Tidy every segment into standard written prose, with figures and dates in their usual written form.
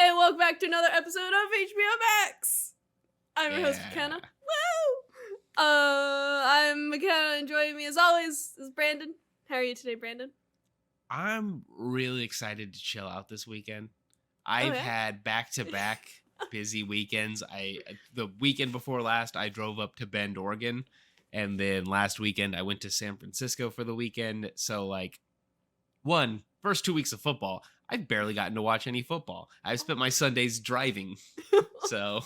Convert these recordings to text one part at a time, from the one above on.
and welcome back to another episode of HBO Max. I'm your host, Makenna. Woo! I'm Makenna, and joining me as always is Brandon. How are you today, Brandon? I'm really excited to chill out this weekend. I've had back-to-back busy weekends. The weekend before last, I drove up to Bend, Oregon, and then last weekend I went to San Francisco for the weekend. So, first 2 weeks of football, I've barely gotten to watch any football. I've spent my Sundays driving. So,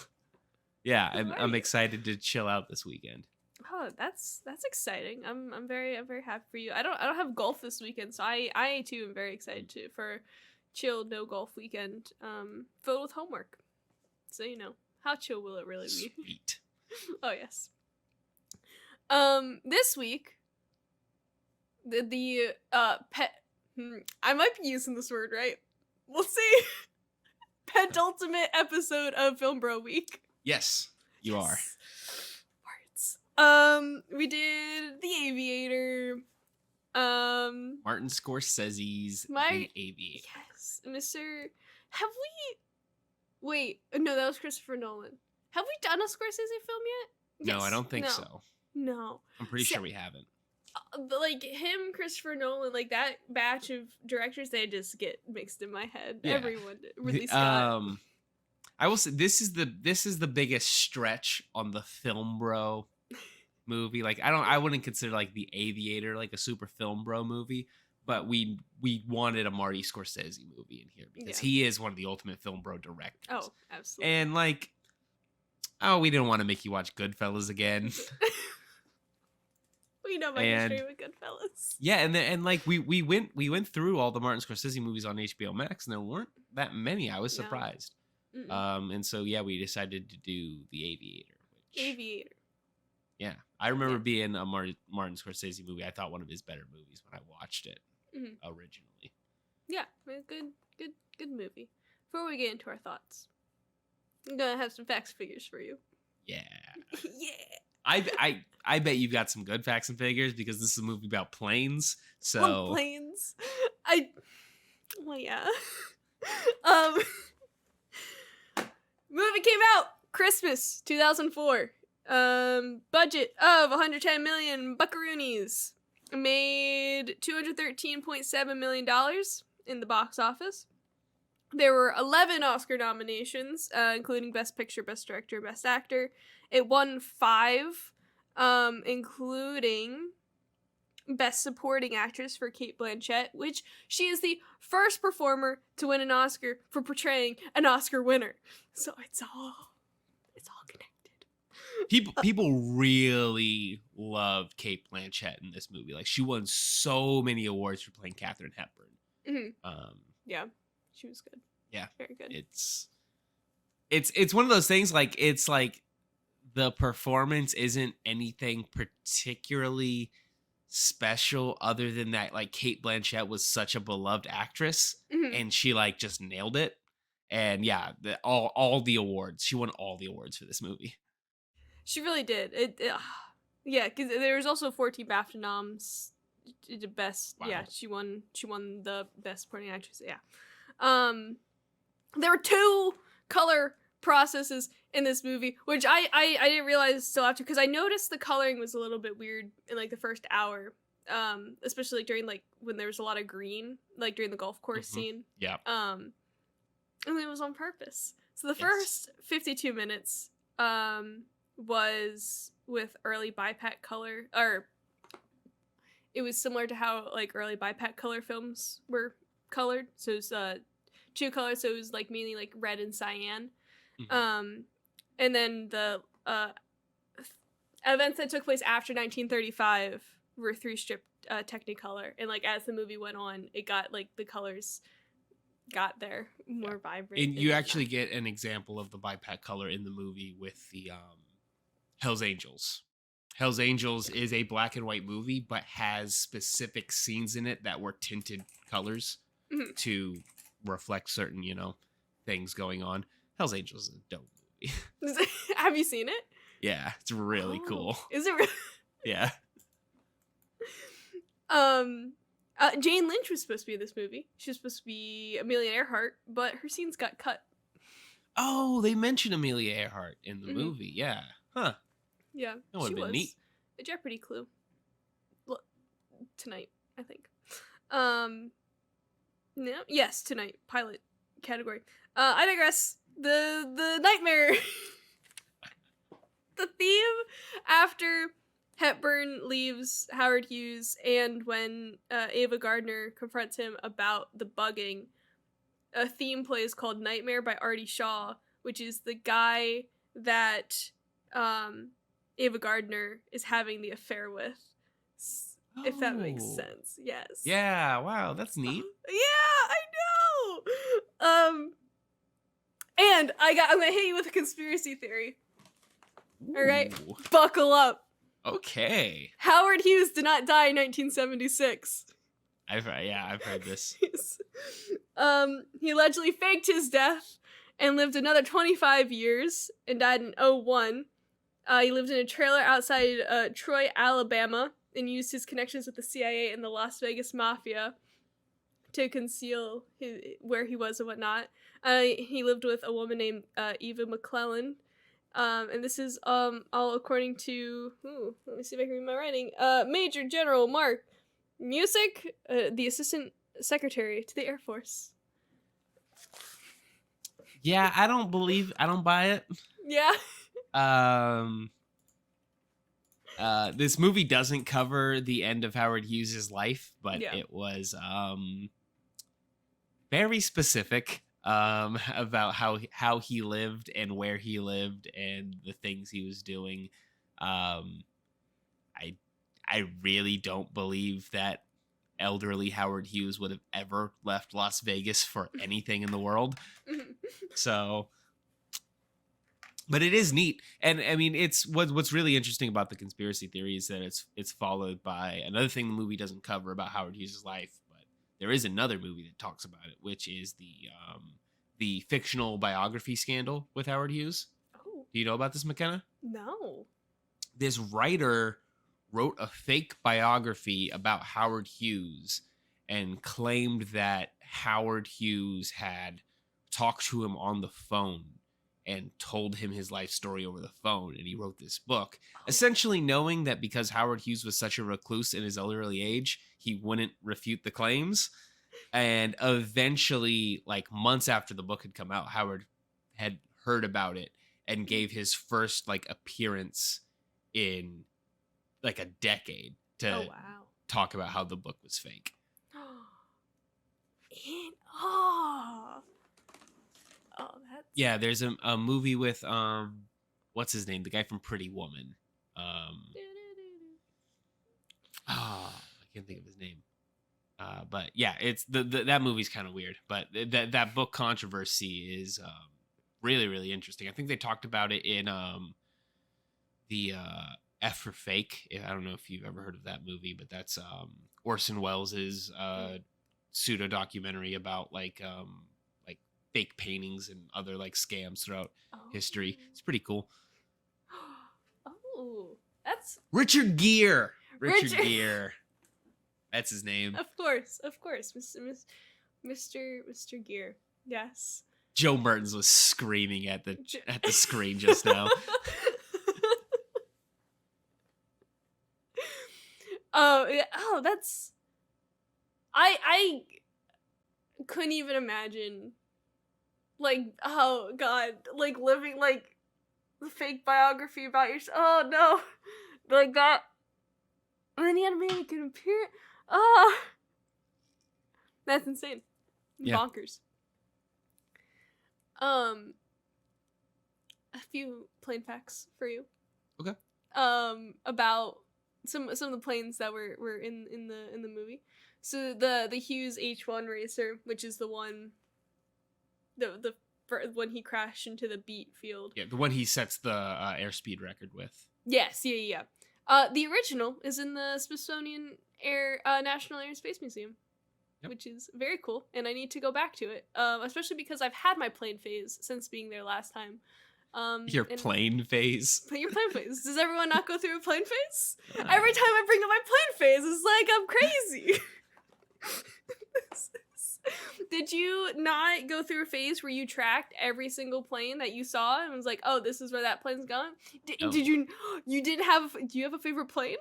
yeah, I'm excited to chill out this weekend. Oh, that's exciting. I'm very happy for you. I don't have golf this weekend, so I too am very excited for chill no golf weekend filled with homework. So how chill will it really be? Sweet. Oh yes. This week the pet I might be using this word right. We'll see. Penultimate episode of Film Bro Week. Yes, you are. We did The Aviator. Martin Scorsese's The Aviator. Yes, Mr. Have we? Wait, no, that was Christopher Nolan. Have we done a Scorsese film yet? No, I don't think so. No, I'm pretty sure we haven't. Like him, Christopher Nolan, like that batch of directors, they just get mixed in my head. Yeah. Everyone, Ridley Scott. I will say this is the biggest stretch on the Film Bro movie. Like I wouldn't consider like The Aviator like a super Film Bro movie, but we wanted a Marty Scorsese movie in here because he is one of the ultimate Film Bro directors. Oh, absolutely. And we didn't want to make you watch Goodfellas again. We know my history with Goodfellas. Yeah, and we went through all the Martin Scorsese movies on HBO Max, and there weren't that many. I was surprised. And so we decided to do The Aviator. Aviator. Yeah, I remember being a Martin Scorsese movie. I thought one of his better movies when I watched it originally. Yeah, good movie. Before we get into our thoughts, I'm gonna have some facts and figures for you. Yeah. Yeah. I bet you've got some good facts and figures because this is a movie about planes. So planes. Yeah. Movie came out Christmas 2004. Budget of 110 million buckaroonies. Made $213.7 million in the box office. There were 11 Oscar nominations, including Best Picture, Best Director, Best Actor. It won 5, including Best Supporting Actress for Cate Blanchett, which she is the first performer to win an Oscar for portraying an Oscar winner. So it's all connected. People really loved Cate Blanchett in this movie. Like she won so many awards for playing Katharine Hepburn. Mm-hmm. Yeah, she was good. Yeah, very good. It's one of those things. Like it's like the performance isn't anything particularly special other than that. Like Cate Blanchett was such a beloved actress, and she just nailed it. And all the awards. She won all the awards for this movie. She really did. Yeah, because there was also 14 BAFTA noms. The best. Wow. Yeah, she won the best supporting actress. Yeah. There were 2 color processes in this movie, which I didn't realize till after, because I noticed the coloring was a little bit weird in the first hour, especially during when there was a lot of green, during the golf course scene. Yeah. And it was on purpose. So the first 52 minutes was with early BiPAC color, or it was similar to how early BiPAC color films were colored. So it was 2 colors, so it was mainly red and cyan. And then the events that took place after 1935 were 3-strip Technicolor, and as the movie went on, it got the colors got there more vibrant. And you actually get an example of the BiPAC color in the movie with the Hell's Angels. Hell's Angels is a black and white movie, but has specific scenes in it that were tinted colors to reflect certain, things going on. Hell's Angels is a dope movie. Have you seen it? Yeah, it's really cool. Is it really? Yeah. Jane Lynch was supposed to be in this movie. She was supposed to be Amelia Earhart, but her scenes got cut. Oh, they mentioned Amelia Earhart in the movie. Yeah. Huh. Yeah. That would have been neat. A Jeopardy clue. Tonight, I think. No, yes, tonight. Pilot category. I digress. The nightmare. The theme after Hepburn leaves Howard Hughes and when Ava Gardner confronts him about the bugging, a theme plays called Nightmare by Artie Shaw, which is the guy that Ava Gardner is having the affair with. If that makes sense. Yes. Yeah, wow, that's neat. Yeah, I know. And I'm gonna hit you with a conspiracy theory. Ooh. All right, buckle up. Okay. Howard Hughes did not die in 1976. I've heard this. He allegedly faked his death and lived another 25 years and died in 2001. He lived in a trailer outside Troy, Alabama, and used his connections with the CIA and the Las Vegas Mafia to conceal where he was and whatnot. He lived with a woman named Eva McClellan. And this is all according to, let me see if I can read my writing, Major General Mark Music, the Assistant Secretary to the Air Force. Yeah, I don't buy it. Yeah. This movie doesn't cover the end of Howard Hughes' life, but it was very specific about how he lived and where he lived and the things he was doing. I really don't believe that elderly Howard Hughes would have ever left Las Vegas for anything in the world. So, but it is neat. And I mean, it's what's really interesting about the conspiracy theory is that it's followed by another thing the movie doesn't cover about Howard Hughes' life, but there is another movie that talks about it, which is the fictional biography scandal with Howard Hughes. Oh. Do you know about this, Makenna? No. This writer wrote a fake biography about Howard Hughes and claimed that Howard Hughes had talked to him on the phone and told him his life story over the phone, and he wrote this book, essentially knowing that because Howard Hughes was such a recluse in his elderly age, he wouldn't refute the claims. And eventually, like months after the book had come out, Howard had heard about it and gave his first like appearance in like a decade to talk about how the book was fake. Yeah, there's a movie with what's his name, the guy from Pretty Woman. I can't think of his name. But yeah, it's that movie's kind of weird, but that book controversy is really, really interesting. I think they talked about it in the F for Fake. I don't know if you've ever heard of that movie, but that's Orson Welles' pseudo documentary about like fake paintings and other like scams throughout history. It's pretty cool. Oh, that's Richard Gere. Richard Gere. That's his name. Of course, Mr. Gere. Yes. Joe Mertens was screaming at the screen just now. Oh, yeah. Oh, that's. I couldn't even imagine. Like, oh god, like living like the fake biography about yourself. Oh no, like that. And then he had to make an appearance. Oh, that's insane. Yeah. Bonkers. A few plane facts for you. Okay. About some of the planes that were in the movie. So the Hughes H1 racer, which is the one, the when he crashed into the beet field. Yeah, the one he sets the airspeed record with. Yes, yeah. The original is in the Smithsonian National Air and Space Museum, which is very cool, and I need to go back to it, especially because I've had my plane phase since being there last time. Your plane phase? Your plane phase. Does everyone not go through a plane phase? Every time I bring up my plane phase, it's like I'm crazy. Did you not go through a phase where you tracked every single plane that you saw and was like, oh, this is where that plane's going? Did you did have, do you have a favorite plane?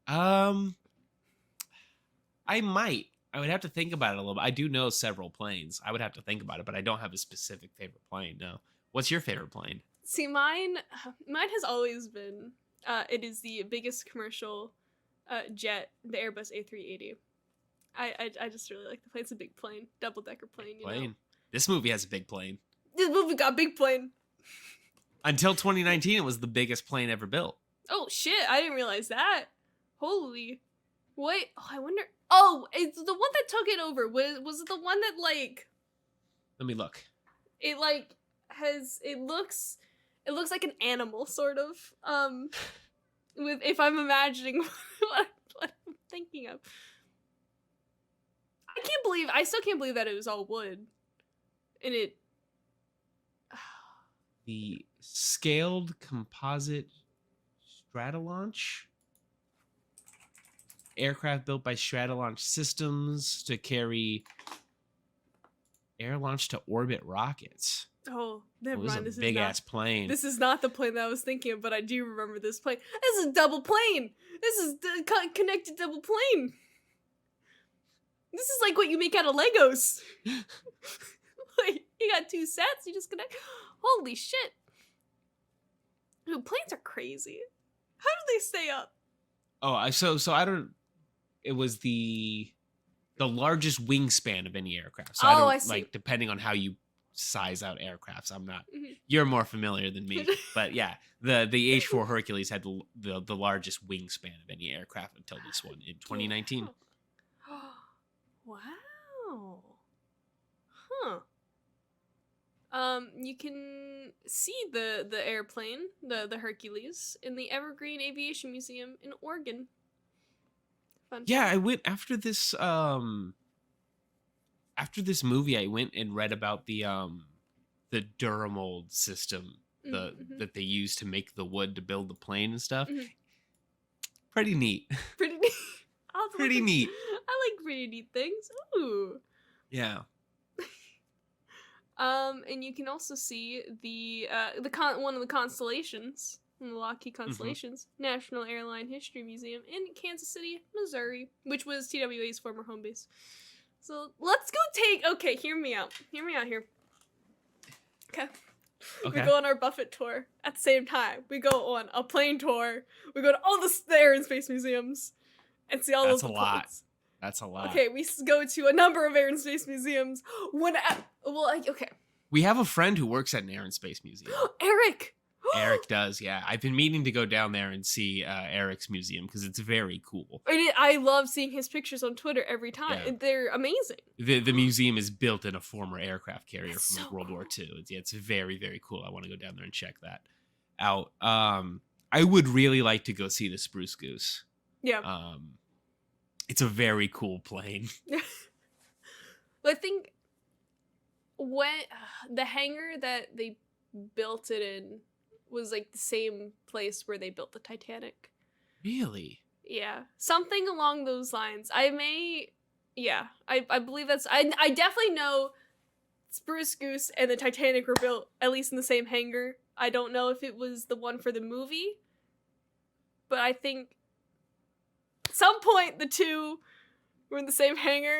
I might. I would have to think about it a little bit. I do know several planes. I would have to think about it, but I don't have a specific favorite plane. No. What's your favorite plane? See, mine has always been, it is the biggest commercial jet, the Airbus A380. I just really like the plane. It's a big plane, double-decker plane. You know? This movie has a big plane. This movie got a big plane. Until 2019, it was the biggest plane ever built. Oh, shit. I didn't realize that. Holy. Wait. Oh, I wonder. Oh, it's the one that took it over. Was it the one that, like... Let me look. It, like, has... It looks like an animal, sort of. With if I'm imagining what I'm thinking of. I still can't believe that it was all wood. And it... The scaled composite Stratolaunch? Aircraft built by Stratolaunch Systems to carry air launch to orbit rockets. Oh, never mind. This is a big-ass plane. This is not the plane that I was thinking of, but I do remember this plane. This is a double plane! This is connected double plane! This is like what you make out of Legos. Like, you got two sets, you just connect. Holy shit. Dude, planes are crazy. How do they stay up? Oh, so I don't... It was the largest wingspan of any aircraft. So I see. Like, depending on how you size out aircrafts, I'm not... Mm-hmm. You're more familiar than me. But yeah, the H-4 Hercules had the largest wingspan of any aircraft until this one in 2019. Wow. Huh. You can see the airplane, the Hercules, in the Evergreen Aviation Museum in Oregon. Fun yeah, I went after this movie. I went and read about the Duramold system that they use to make the wood to build the plane and stuff. Mm-hmm. Pretty neat. Pretty neat. Pretty neat. I like pretty neat things. Ooh. Yeah. And you can also see one of the constellations, one of the Lockheed constellations, National Airline History Museum in Kansas City, Missouri, which was TWA's former home base. So let's go okay, hear me out here. Okay. We go on our Buffett tour at the same time. We go on a plane tour. We go to all the Air and Space Museums and see all those planes. That's a lot. Okay, we go to a number of Air and Space Museums. Okay. We have a friend who works at an Air and Space Museum. Eric! Eric does, yeah. I've been meaning to go down there and see Eric's museum because it's very cool. I love seeing his pictures on Twitter every time. Yeah. They're amazing. The museum is built in a former aircraft carrier from World War II. It's very, very cool. I want to go down there and check that out. I would really like to go see the Spruce Goose. Yeah. It's a very cool plane. I think when the hangar that they built it in was like the same place where they built the Titanic. Really? Yeah. Something along those lines. I believe that's... I definitely know Spruce Goose and the Titanic were built at least in the same hangar. I don't know if it was the one for the movie, but I think at some point the two were in the same hangar.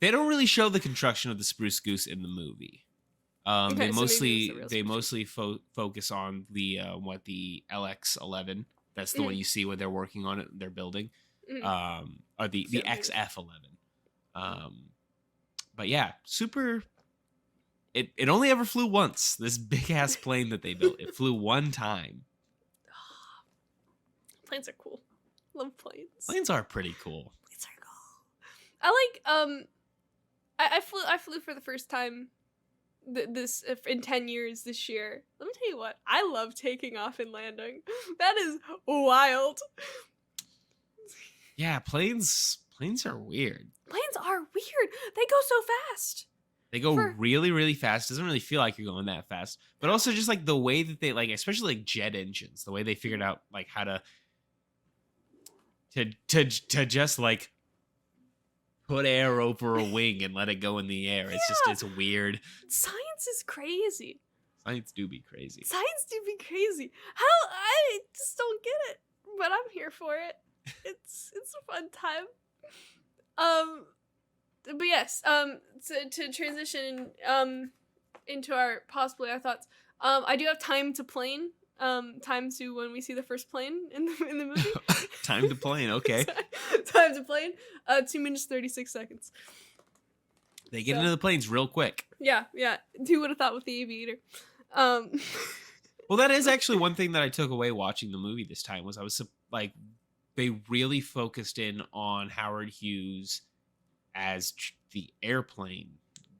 They don't really show the construction of the Spruce Goose in the movie. They mostly focus on the LX-11. That's the one you see when they're working on it. They're building, or the XF-11. But yeah, super. It only ever flew once. This big ass plane that they built, it flew one time. Planes are cool. Love planes. Planes are pretty cool. Planes are cool. I like I flew for the first time this in 10 years this year. Let me tell you what, I love taking off and landing. That is wild. Yeah, planes are weird. Planes are weird. They go so fast. They go really, really fast. Doesn't really feel like you're going that fast. But also just like the way that they like, especially like jet engines, the way they figured out like how to just like put air over a wing and let it go in the air. It's just, it's weird. Science is crazy. Science do be crazy. Science do be crazy. How? I just don't get it, but I'm here for it. It's a fun time. But yes, to transition into our thoughts. I do have time to plane. Time to when we see the first plane in the movie. Time to plane, okay. Time to plane. 2 minutes 36 seconds. They get into the planes real quick. Yeah. Who would have thought with the Aviator? Well, that is actually one thing that I took away watching the movie this time was I was like, they really focused in on Howard Hughes as the airplane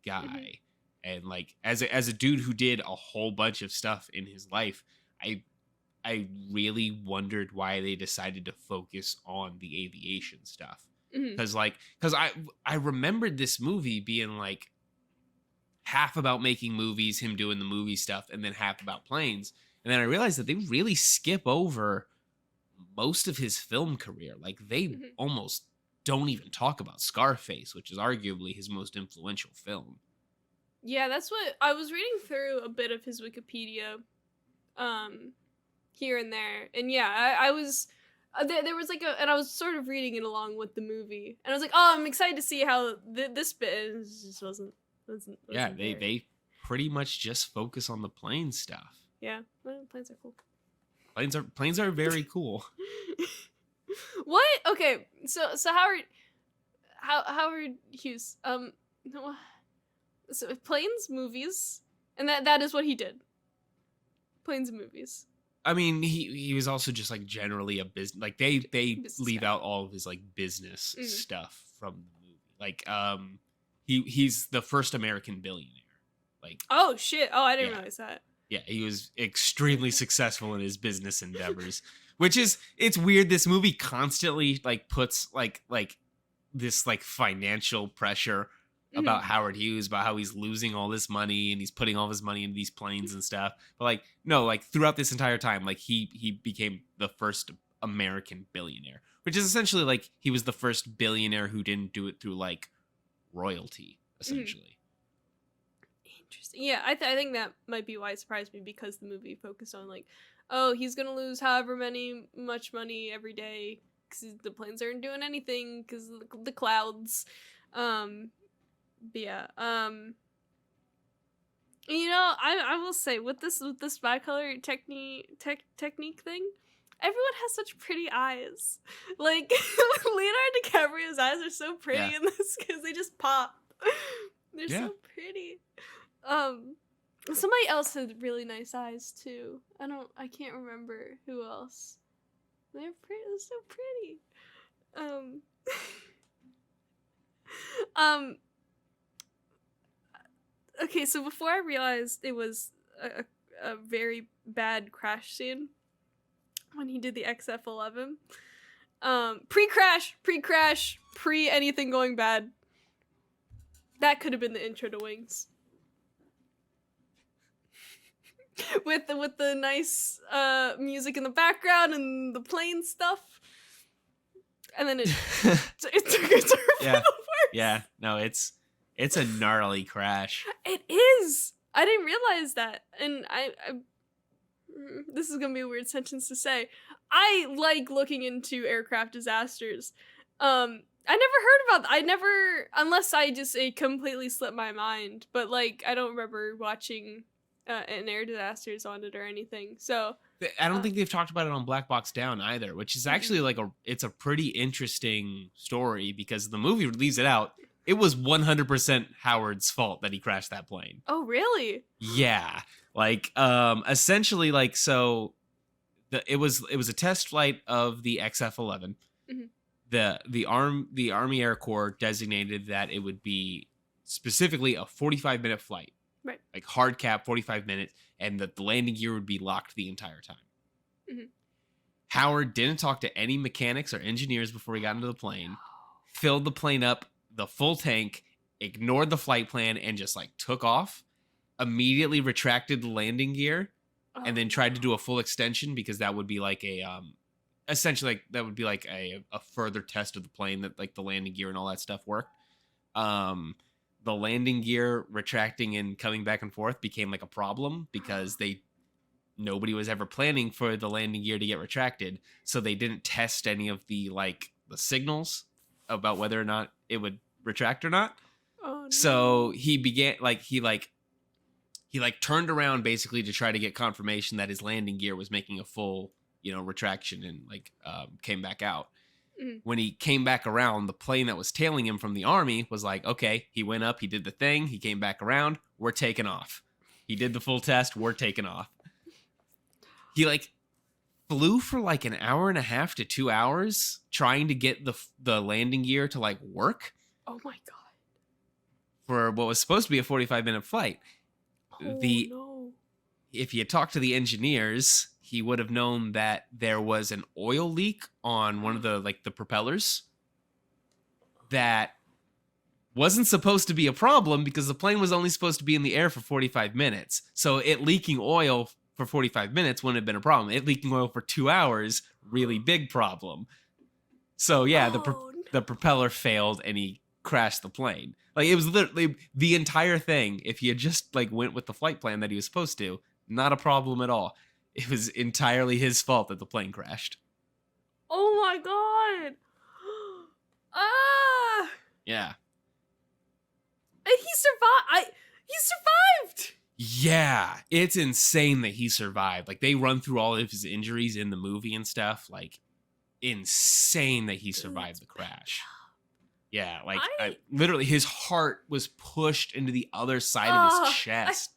guy, and like as a dude who did a whole bunch of stuff in his life, I really wondered why they decided to focus on the aviation stuff. Because I remembered this movie being like half about making movies, him doing the movie stuff, and then half about planes. And then I realized that they really skip over most of his film career. Like they almost don't even talk about Scarface, which is arguably his most influential film. Yeah, that's what I was reading through a bit of his Wikipedia here and there. And yeah, I was there was like and I was sort of reading it along with the movie. And I was like, "Oh, I'm excited to see how this bit just wasn't yeah, they pretty much just focus on the plane stuff. Yeah, well, planes are cool. Planes are very cool. What? Okay, so Howard Hughes. So planes, movies, and that is what he did. Planes and movies. I mean, he was also just like generally a business. Like they Business leave guy. out all of his like business stuff from the movie. Like he's the first American billionaire. Like oh shit! Oh, I didn't realize that. Yeah, he was extremely successful in his business endeavors, which is it's weird. This movie constantly like puts like this like financial pressure about Howard Hughes, about how he's losing all this money and he's putting all his money into these planes and stuff. But like, no, like throughout this entire time, like he became the first American billionaire, which is essentially like he was the first billionaire who didn't do it through like royalty, essentially. Interesting. Yeah, I think that might be why it surprised me, because the movie focused on like, oh, he's gonna lose however much money every day because the planes aren't doing anything because the clouds. But yeah, you know, I will say with this bicolor technique thing, everyone has such pretty eyes. Like Leonardo DiCaprio's eyes are so pretty in this because they just pop. They're so pretty. Somebody else had really nice eyes too. I can't remember who else. They're pretty. They're so pretty. Okay, so before I realized it was a very bad crash scene when he did the XF-11, pre-crash, pre-anything going bad, that could have been the intro to Wings. with the nice music in the background and the plane stuff. And then it took a turn for the worse. Yeah, no, it's a gnarly crash. It is. I didn't realize that, and I this is gonna be a weird sentence to say. I like looking into aircraft disasters. I never heard about. Unless it completely slipped my mind. But like, I don't remember watching an air disasters on it or anything. So I don't think they've talked about it on Black Box Down either, which is actually like it's a pretty interesting story because the movie leaves it out. It was 100% Howard's fault that he crashed that plane. Oh, really? Yeah. Like, essentially, like, so it was a test flight of the XF-11. The Army Air Corps designated that it would be specifically a 45-minute flight. Right. Like hard cap, 45 minutes, and that the landing gear would be locked the entire time. Howard didn't talk to any mechanics or engineers before he got into the plane, filled the plane up, the full tank, ignored the flight plan, and just like took off, immediately retracted the landing gear, and then tried to do a full extension because that would be like a essentially like that would be like a further test of the plane that like the landing gear and all that stuff worked. The landing gear retracting and coming back and forth became like a problem because nobody was ever planning for the landing gear to get retracted, so they didn't test any of the like the signals about whether or not it would retract or not. Oh, no. So he began like he turned around basically to try to get confirmation that his landing gear was making a full, retraction, and like came back out. Mm. When he came back around, the plane that was tailing him from the Army was like, okay, he went up, he did the thing, he came back around, we're taking off. He did the full test, we're taking off. He like flew for like an hour and a half to 2 hours trying to get the landing gear to like work. Oh my God. For what was supposed to be a 45-minute flight. Oh, no. If he had talked to the engineers, he would have known that there was an oil leak on one of the propellers that wasn't supposed to be a problem because the plane was only supposed to be in the air for 45 minutes. So it leaking oil for 45 minutes wouldn't have been a problem. It leaking oil for 2 hours, really big problem. So yeah, the propeller failed and he crashed the plane. Like, it was literally the entire thing. If he had just like went with the flight plan that he was supposed to, not a problem at all. It was entirely his fault that the plane crashed. Oh my God. Ah. Yeah. And he survived. He survived. Yeah, it's insane that he survived. Like, they run through all of his injuries in the movie and stuff. Like, insane that he survived the crash. Yeah, like literally his heart was pushed into the other side of his chest.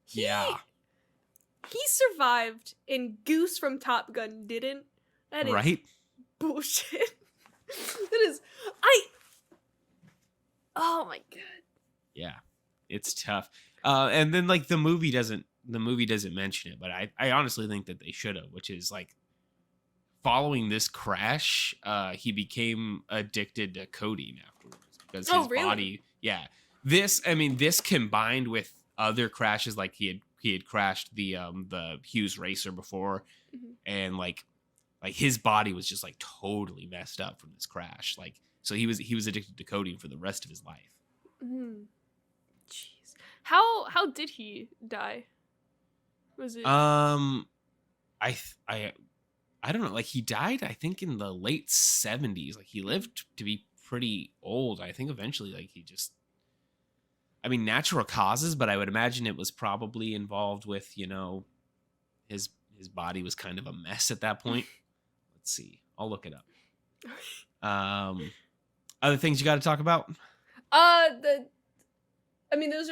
Yeah. He survived and Goose from Top Gun didn't. That is right? Bullshit. That is oh my God. Yeah. It's tough. And then like the movie doesn't mention it, but I honestly think that they should have, which is like, following this crash, he became addicted to codeine afterwards because his body. Yeah, this combined with other crashes, like he had crashed the Hughes Racer before, mm-hmm. and like his body was just like totally messed up from this crash. Like, so he was addicted to codeine for the rest of his life. Mm. Jeez, how did he die? Was it? I don't know. Like, he died, I think, in the late 70s. Like, he lived to be pretty old. I think eventually, like, natural causes, but I would imagine it was probably involved with, his body was kind of a mess at that point. Let's see. I'll look it up. Other things you got to talk about? Those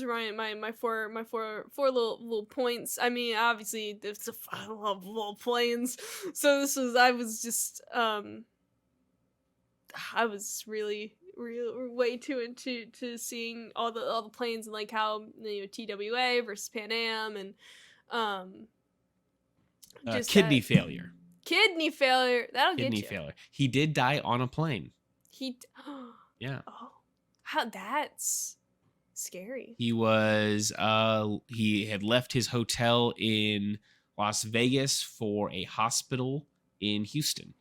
are my four little points. I mean, obviously, I love little planes, so I was really way too into seeing all the planes and like how TWA versus Pan Am and just kidney failure. Kidney failure. That'll get you. Kidney failure. He did die on a plane. Yeah. Oh, how that's scary. He was he had left his hotel in Las Vegas for a hospital in Houston.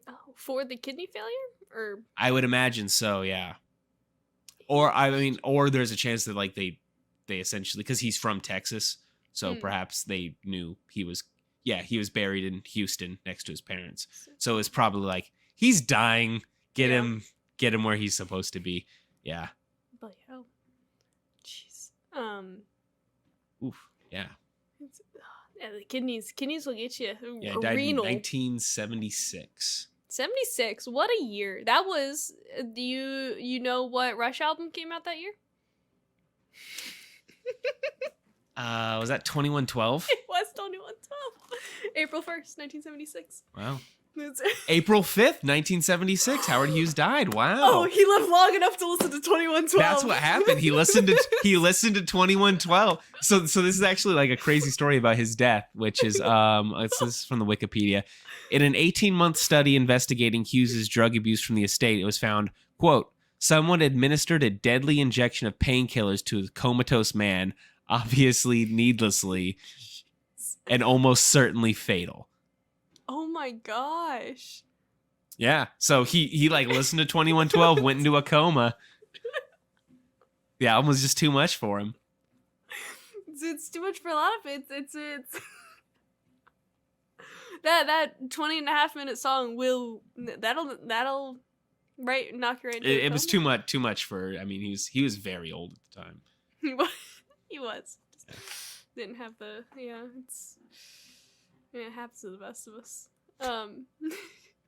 Oh, for the kidney failure? Or I would imagine so, yeah. Or there's a chance that like they essentially, because he's from Texas, so perhaps they knew he was buried in Houston next to his parents. So it's probably like, he's dying, get him where he's supposed to be. Yeah. Bloody hell. Jeez. Oof. Yeah. Yeah, the kidneys will get you. Yeah, he died in 1976. 76. What a year. That was, do you know what Rush album came out that year? Was that 2112? It was 2112. April 1st, 1976. Wow. April 5th, 1976. Howard Hughes died. Wow. Oh, he lived long enough to listen to 2112. That's what happened. He listened to 2112. So this is actually like a crazy story about his death, which is this is from the Wikipedia. In an 18-month study investigating Hughes's drug abuse from the estate, it was found, quote, someone administered a deadly injection of painkillers to a comatose man, obviously needlessly. and almost certainly fatal. Oh my gosh. Yeah. So he like listened to 2112, went into a coma. The album was just too much for him. It's too much for a lot of it. It's that 20 and a half minute song that'll right knock you right into It was too much for. I mean, he was very old at the time. He was. Didn't have the it happens to the best of us.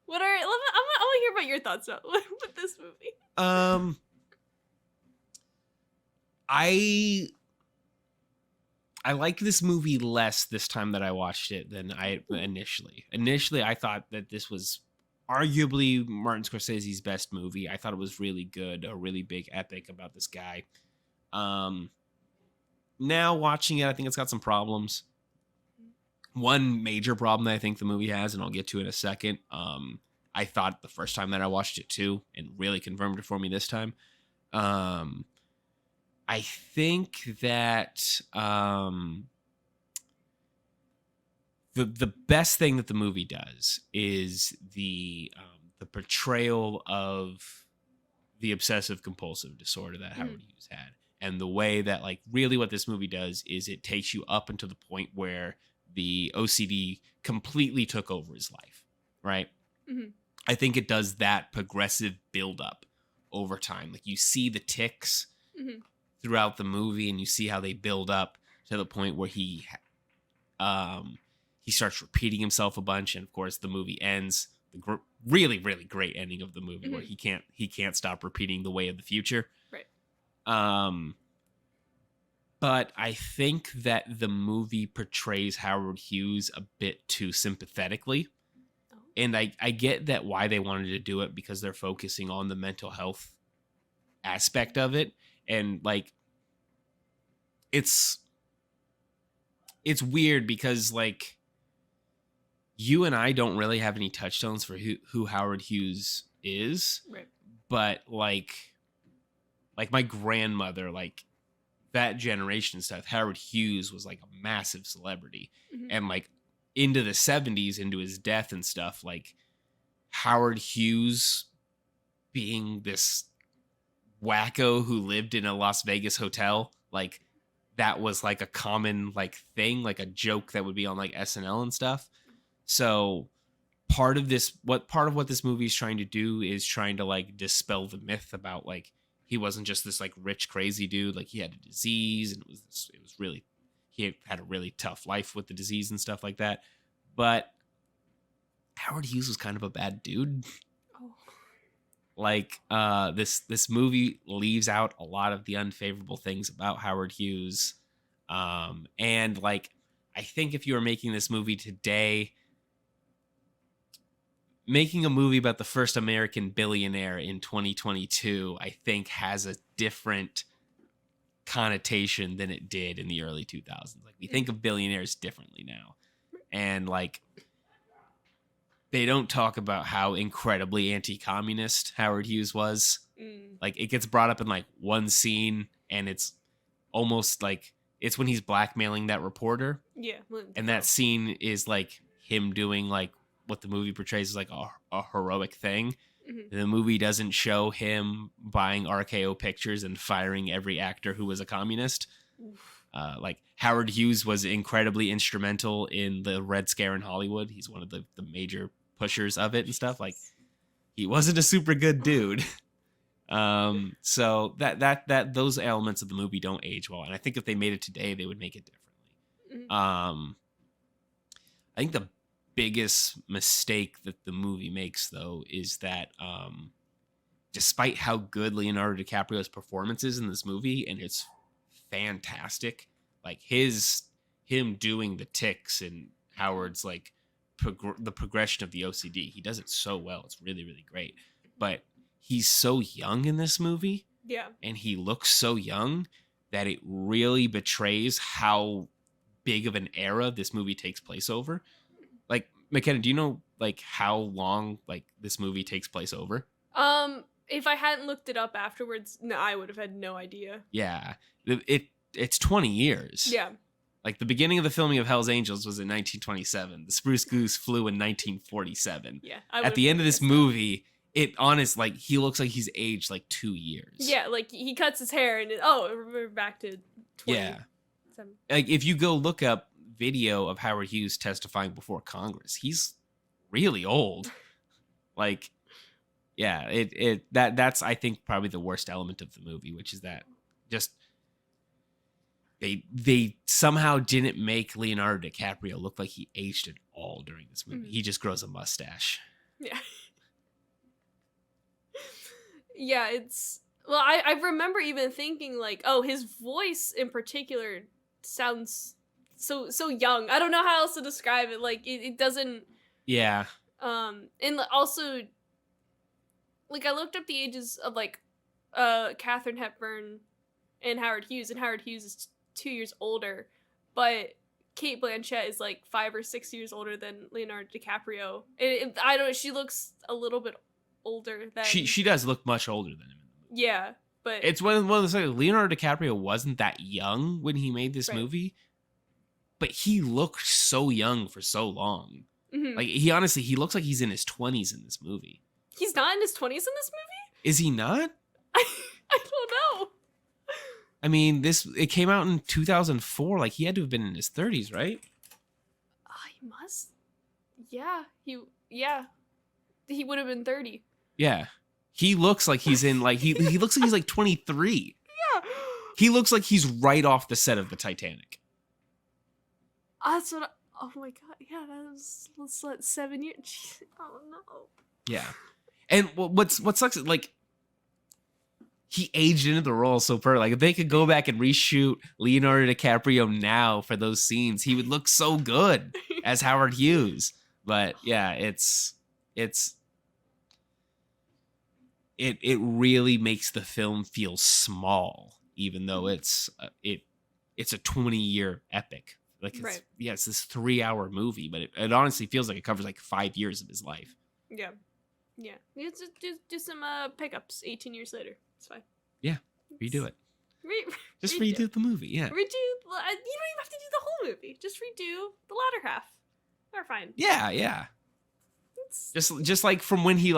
What are I want to hear about your thoughts about with this movie. I liked this movie less this time that I watched it than I initially. Initially, I thought that this was arguably Martin Scorsese's best movie. I thought it was really good, a really big epic about this guy. Now watching it, I think it's got some problems. One major problem that I think the movie has, and I'll get to in a second. I thought the first time that I watched it too, and really confirmed it for me this time. I think that the best thing that the movie does is the portrayal of the obsessive compulsive disorder that Howard Hughes had, and the way that like really what this movie does is it takes you up until the point where the OCD completely took over his life, right? Mm-hmm. I think it does that progressive buildup over time. Like you see the tics throughout the movie, and you see how they build up to the point where he starts repeating himself a bunch, and of course the movie ends. The really great ending of the movie where he can't stop repeating the way of the future. Right. But I think that the movie portrays Howard Hughes a bit too sympathetically. Oh. And I get that why they wanted to do it, because they're focusing on the mental health aspect of it. And like, it's weird because like you and I don't really have any touchstones for who Howard Hughes is. Right. But like my grandmother, like that generation stuff, Howard Hughes was like a massive celebrity. Mm-hmm. And like into the 70s, into his death and stuff, like Howard Hughes being this wacko who lived in a Las Vegas hotel, like that was like a common like thing, like a joke that would be on like SNL and stuff. So part of what this movie is trying to do is trying to like dispel the myth about like he wasn't just this like rich crazy dude. Like he had a disease, and he had a really tough life with the disease and stuff like that. But Howard Hughes was kind of a bad dude. Oh. Like this movie leaves out a lot of the unfavorable things about Howard Hughes. And like I think if you were making this movie today, making a movie about the first American billionaire in 2022, I think has a different connotation than it did in the early 2000s. Like we think of billionaires differently now. And like they don't talk about how incredibly anti-communist Howard Hughes was. Like it gets brought up in like one scene, and it's almost like it's when he's blackmailing that reporter. Yeah. And that scene is like him doing like what the movie portrays as like a heroic thing. Mm-hmm. The movie doesn't show him buying RKO pictures and firing every actor who was a communist. Like Howard Hughes was incredibly instrumental in the Red Scare in Hollywood. He's one of the major pushers of it and stuff. Like he wasn't a super good dude. So that those elements of the movie don't age well. And I think if they made it today, they would make it differently. Mm-hmm. I think the biggest mistake that the movie makes though is that despite how good Leonardo DiCaprio's performance is in this movie, and it's fantastic, like him doing the tics and Howard's like the progression of the OCD, he does it so well. It's really great. But he's so young in this movie, and he looks so young that it really betrays how big of an era this movie takes place over. Like, Makenna, do you know like how long like this movie takes place over? If I hadn't looked it up afterwards, no, I would have had no idea. Yeah, it's 20 years. Yeah. Like, the beginning of the filming of Hell's Angels was in 1927. The Spruce Goose flew in 1947. Yeah. At the end of this movie, like, he looks like he's aged like 2 years. Yeah, like he cuts his hair and we're back to 20. Yeah. Like, if you go look up video of Howard Hughes testifying before Congress, he's really old. Like, yeah, that's I think probably the worst element of the movie, which is that just they somehow didn't make Leonardo DiCaprio look like he aged at all during this movie. Mm-hmm. He just grows a mustache. Yeah. Yeah, it's... Well, I remember even thinking, like, oh, his voice in particular sounds so young. I don't know how else to describe it. Like, it doesn't... Yeah. And also, like, I looked up the ages of, like, Katharine Hepburn and Howard Hughes is 2 years older, but Cate Blanchett is like 5 or 6 years older than Leonardo DiCaprio. I don't know, she looks a little bit older than... She does look much older than him in the movie. Yeah, but... It's one of those things, Leonardo DiCaprio wasn't that young when he made this movie, but he looked so young for so long. Mm-hmm. Like, he looks like he's in his 20s in this movie. He's not in his 20s in this movie? Is he not? I don't know. I mean, it came out in 2004. Like, he had to have been in his 30s, right? He must. Yeah, he would have been 30. Yeah, he looks like he's in like he looks like he's like 23. Yeah, he looks like he's right off the set of the Titanic. That's what. Oh my god! Yeah, that's 7 years. Jeez, oh no. Yeah, and what sucks is, like, he aged into the role so perfect. Like, if they could go back and reshoot Leonardo DiCaprio now for those scenes, he would look so good as Howard Hughes. But yeah, it really makes the film feel small, even though it's a 20-year epic. Like, it's this 3-hour movie, but it honestly feels like it covers like 5 years of his life. Yeah. Do some pickups 18 years later. It's fine. Yeah, redo it. Just redo the movie. Yeah. You don't even have to do the whole movie. Just redo the latter half. They're fine. Yeah. Just like from when he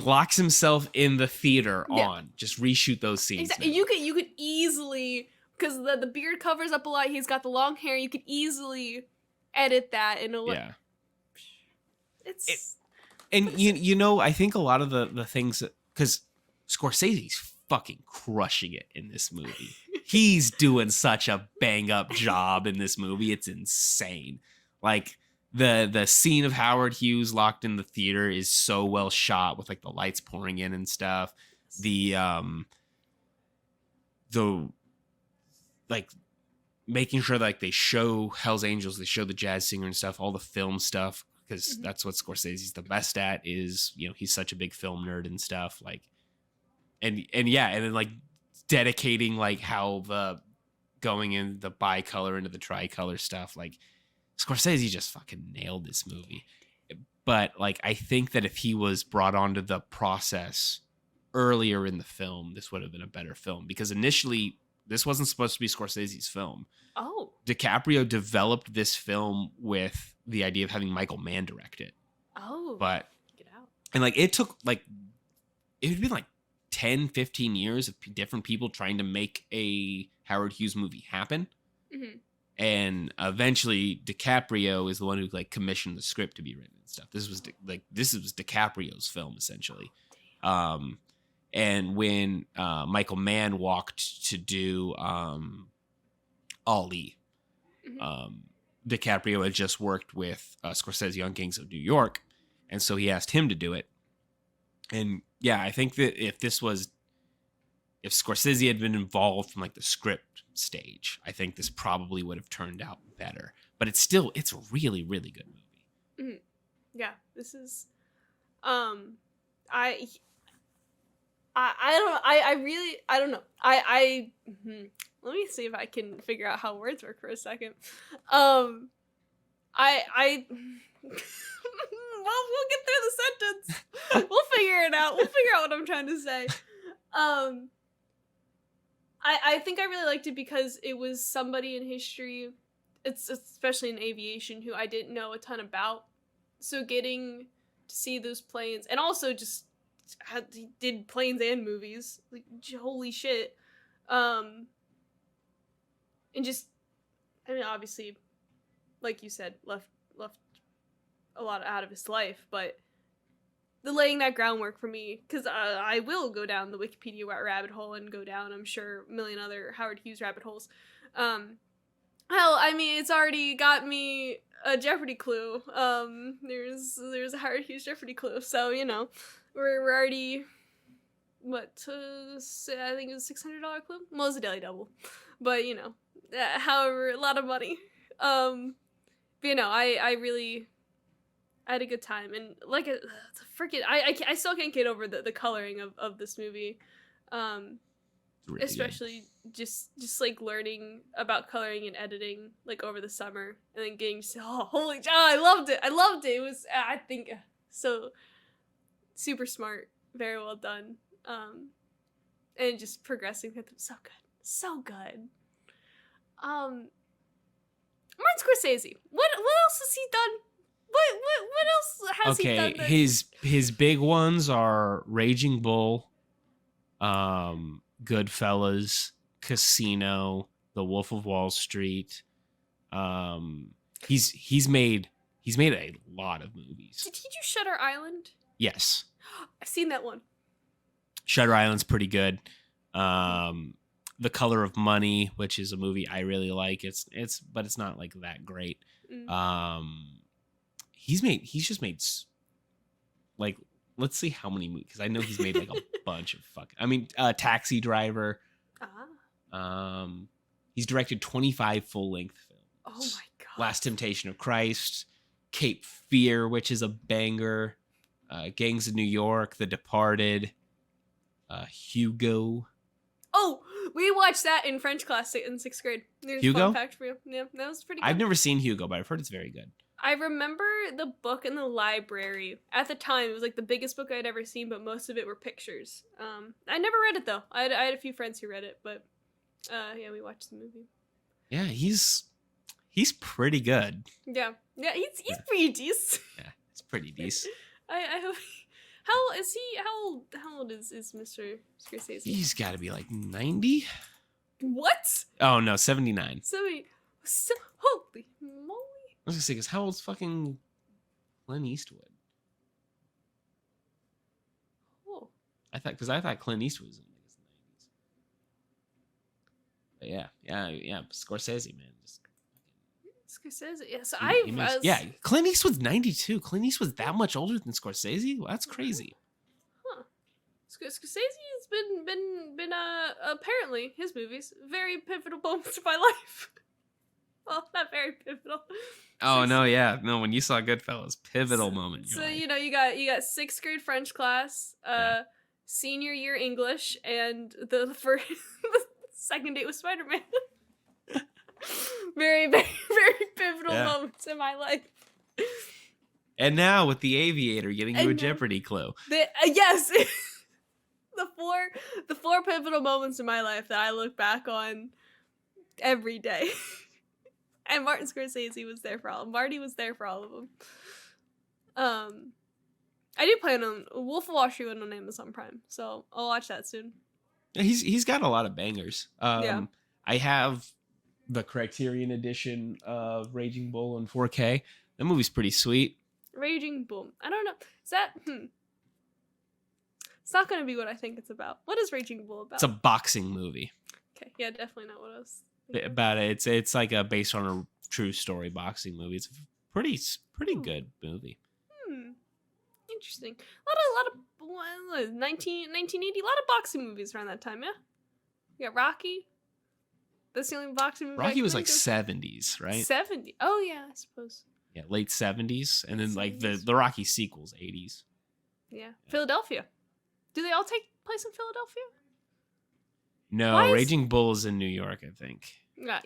locks himself in the theater on. Just reshoot those scenes. Exactly. You could easily, because the beard covers up a lot. He's got the long hair. You could easily edit that in a way. Yeah. I think a lot of the things, because Scorsese's fucking crushing it in this movie. He's doing such a bang up job in this movie. It's insane. Like, the scene of Howard Hughes locked in the theater is so well shot with like the lights pouring in and stuff. The like making sure like they show Hell's Angels, they show the jazz singer and stuff, all the film stuff, because that's what Scorsese's the best at. Is, he's such a big film nerd and stuff. Like, and then like dedicating like how the going in the bicolor into the tricolor stuff. Like, Scorsese just fucking nailed this movie. But like, I think that if he was brought onto the process earlier in the film, this would have been a better film, because initially this wasn't supposed to be Scorsese's film. Oh. DiCaprio developed this film with the idea of having Michael Mann direct it. Oh. But get out. And like, it had been like 10, 15 years of different people trying to make a Howard Hughes movie happen. Mm-hmm. And eventually DiCaprio is the one who like commissioned the script to be written and stuff. This was DiCaprio's film essentially. And when Michael Mann walked to do Ali, DiCaprio had just worked with Scorsese on Gangs of New York, and so he asked him to do it. And yeah, I think that if Scorsese had been involved from like the script stage, I think this probably would have turned out better. But it's a really, really good movie. Mm-hmm. Yeah, this is, I don't know. Let me see if I can figure out how words work for a second. Well, we'll get through the sentence. We'll figure it out. We'll figure out what I'm trying to say. I think I really liked it because it was somebody in history, it's especially in aviation, who I didn't know a ton about. So getting to see those planes, and also just he did planes and movies, like holy shit, and just I mean obviously, like you said, left a lot out of his life, but the laying that groundwork for me, because I will go down the Wikipedia rabbit hole and go down, I'm sure, a million other Howard Hughes rabbit holes. Hell, I mean, it's already got me a Jeopardy clue. There's a Howard Hughes Jeopardy clue, so you know, we're already what I think it was $600 clue. Well, it's a daily double, but you know, however, a lot of money. But you know, I really. I had a good time, and like freaking, I still can't get over the coloring of this movie, really especially good. just like learning about coloring and editing like over the summer, and then getting to holy cow, I loved it. It was I think so super smart, very well done, and just progressing with them so good. Martin Scorsese, what else has he done? What else has he done? His big ones are Raging Bull, Goodfellas, Casino, The Wolf of Wall Street. He's made a lot of movies. Did he do Shutter Island? Yes. I've seen that one. Shutter Island's pretty good. The Color of Money, which is a movie I really like. But it's not like that great. He's just made like, let's see how many movies, because I know he's made like a bunch of Taxi Driver. He's directed 25 full-length films. Oh my god. Last Temptation of Christ, Cape Fear, which is a banger, Gangs of New York, The Departed, Hugo. Oh, we watched that in French class in 6th grade. There's Hugo? A fun fact for you. Yeah, that was pretty good. I've never seen Hugo, but I've heard it's very good. I remember the book in the library. At the time, it was like the biggest book I'd ever seen, but most of it were pictures. I never read it though. I had a few friends who read it, but yeah, we watched the movie. Yeah, he's pretty good. Yeah, he's pretty decent. Yeah, it's pretty decent. I hope. How is he? How old is Mr. Scorsese? He's got to be like 90. What? Oh no, 79. Holy moly! I was gonna say, because how old's fucking Clint Eastwood? Oh. I thought Clint Eastwood was in his 90s. But yeah, Scorsese, man, just Scorsese. Yes, Clint Eastwood's 92. Clint Eastwood's that much older than Scorsese? Well, that's crazy. Huh. Scorsese's been apparently his movies very pivotal moments of my life. Well, not very pivotal. Oh no, when you saw Goodfellas, pivotal moment. So you know, you got 6th grade French class, senior year English, and the first the second date with Spider-Man. Very, very, very pivotal moments in my life. And now with the Aviator getting you a Jeopardy clue. Yes, the four pivotal moments in my life that I look back on every day. And Martin Scorsese was there for all. Marty was there for all of them. I do plan on Wolf of Wall Street on Amazon Prime, so I'll watch that soon. He's got a lot of bangers. I have the Criterion edition of Raging Bull in 4K. That movie's pretty sweet. Raging Bull. I don't know. Is that It's not going to be what I think it's about. What is Raging Bull about? It's a boxing movie. Okay, yeah, definitely not what I was thinking. About it. It's like based on a true story boxing movie. It's a pretty good movie. Interesting. A lot of 1980. A lot of boxing movies around that time. Yeah. You got Rocky. That's the only boxing movie. Rocky was like 70s, right? 70. Oh yeah, I suppose. Yeah, late 70s, and then 70s. Like the Rocky sequels, 80s. Yeah, Philadelphia. Do they all take place in Philadelphia? No, Raging Bull is in New York, I think. Yeah,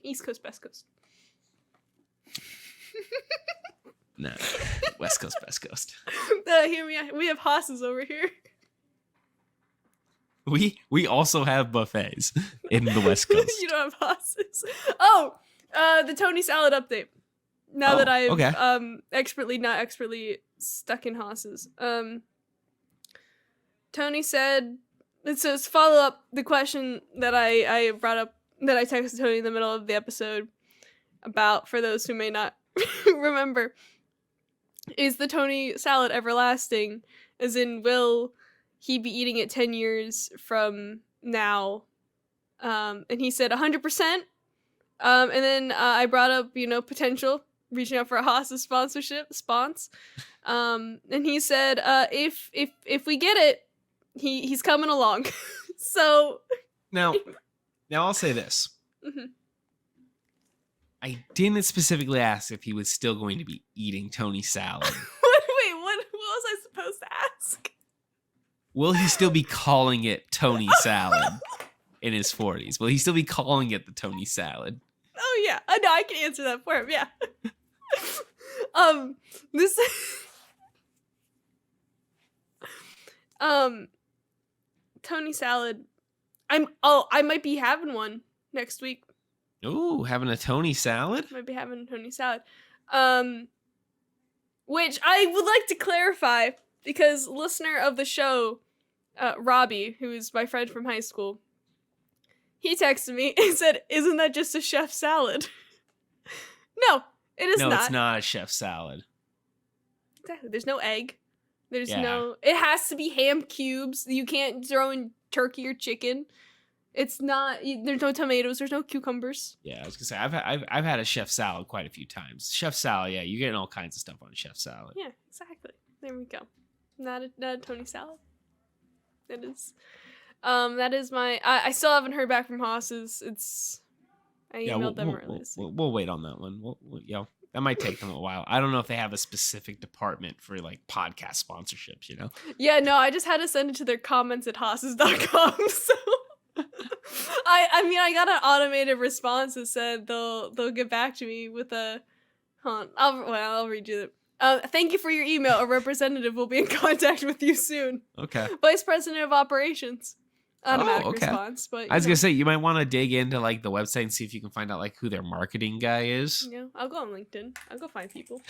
East Coast, West Coast. No, West Coast, Best Coast. Hear me out. We have hosses over here. We also have buffets in the West Coast. You don't have Haas's. Oh, the Tony Salad update. Now that I've not expertly stuck in Haas's. Tony said, it says follow up the question that I brought up, that I texted Tony in the middle of the episode about, for those who may not remember, is the Tony Salad everlasting? As in, will he be eating it 10 years from now? And he said 100%. And then I brought up, potential, reaching out for a Haas's sponsorship, and he said, if we get it, he's coming along. So now I'll say this. Mm-hmm. I didn't specifically ask if he was still going to be eating Tony Salad. Wait, what was I supposed to ask? Will he still be calling it Tony Salad in his 40s? Will he still be calling it the Tony Salad? Oh yeah, no, I can answer that for him. Yeah. This. Tony Salad. I might be having one next week. Ooh, having a Tony Salad? Might be having a Tony Salad. Which I would like to clarify, because listener of the show, Robbie, who is my friend from high school, he texted me and said, "Isn't that just a chef salad?" No, it is not. No, it's not a chef salad. Exactly. There's no egg. There's no... It has to be ham cubes. You can't throw in turkey or chicken. It's not... There's no tomatoes. There's no cucumbers. Yeah, I was gonna say, I've had a chef salad quite a few times. Chef salad, yeah, you're getting all kinds of stuff on a chef salad. Yeah, exactly. There we go. Not a Tony Salad. That is... that is my... I still haven't heard back from Haas's. I emailed them earlier. We'll wait on that one. That might take them a while. I don't know if they have a specific department for like podcast sponsorships, Yeah, no, I just had to send it to their comments at Haas's.com. So I got an automated response that said they'll get back to me with a... I'll read you that. Thank you for your email. A representative will be in contact with you soon. Okay. Vice President of Operations. Automatic response. But I was gonna say, you might want to dig into like the website and see if you can find out like who their marketing guy is. Yeah, I'll go on LinkedIn. I'll go find people.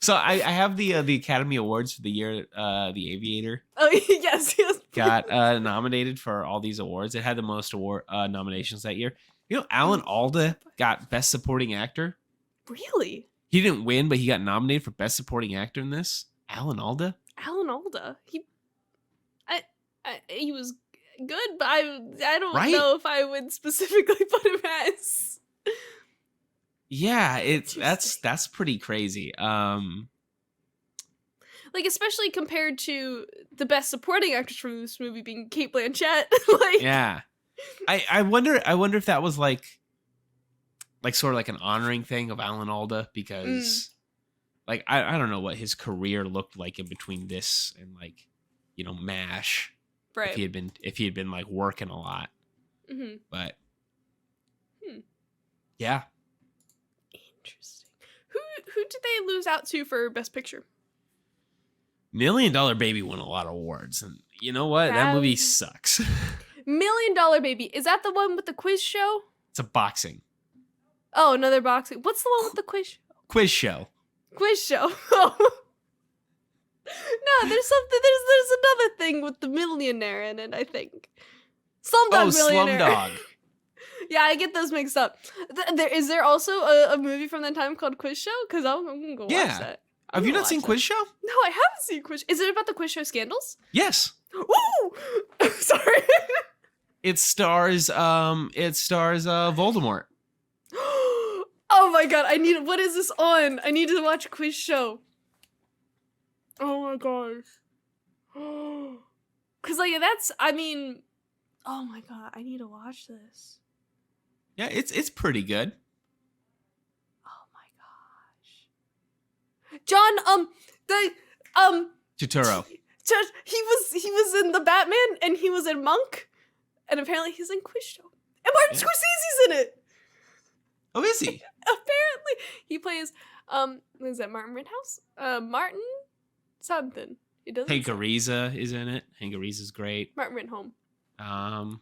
So I have the Academy Awards for the year, the Aviator. Oh yes. Got nominated for all these awards. It had the most award nominations that year. Alan Alda got Best Supporting Actor. Really? He didn't win, but he got nominated for Best Supporting Actor in this. Alan Alda. He was good, but I don't know if I would specifically put him as. Yeah, that's pretty crazy. Like, especially compared to the best supporting actress from this movie being Cate Blanchett. Yeah, I wonder if that was like sort of like an honoring thing of Alan Alda, because like I don't know what his career looked like in between this and like MASH. Right. If he had been like working a lot. Mm-hmm. But yeah. Interesting. Who did they lose out to for Best Picture? $1 Million Baby won a lot of awards, and you know what? That movie sucks. $1 Million Baby. Is that the one with the quiz show? It's a boxing. Oh, another boxing. What's the one with the quiz show? Quiz show. Quiz show. No, there's something. There's another thing with the millionaire in it, I think. Slumdog Millionaire. Slumdog. Yeah, I get those mixed up. Is there also a movie from that time called Quiz Show? Because I'm gonna go watch that. Have you not seen Quiz Show? No, I haven't seen Quiz Show. Is it about the quiz show scandals? Yes. Ooh! Sorry. It stars Voldemort. Oh my god, what is this on? I need to watch Quiz Show. Oh my gosh. Cause oh my god, I need to watch this. Yeah, it's pretty good. Oh my gosh. John, Turturro. He was in the Batman and he was in Monk, and apparently he's in Quiz Show. And Martin Scorsese's in it. Oh, is he? Apparently he plays what is that, Martin Rittenhouse? Martin something. It doesn't. Hank Ariza is in it. Hank Ariza's great. Martin Renholm. Oh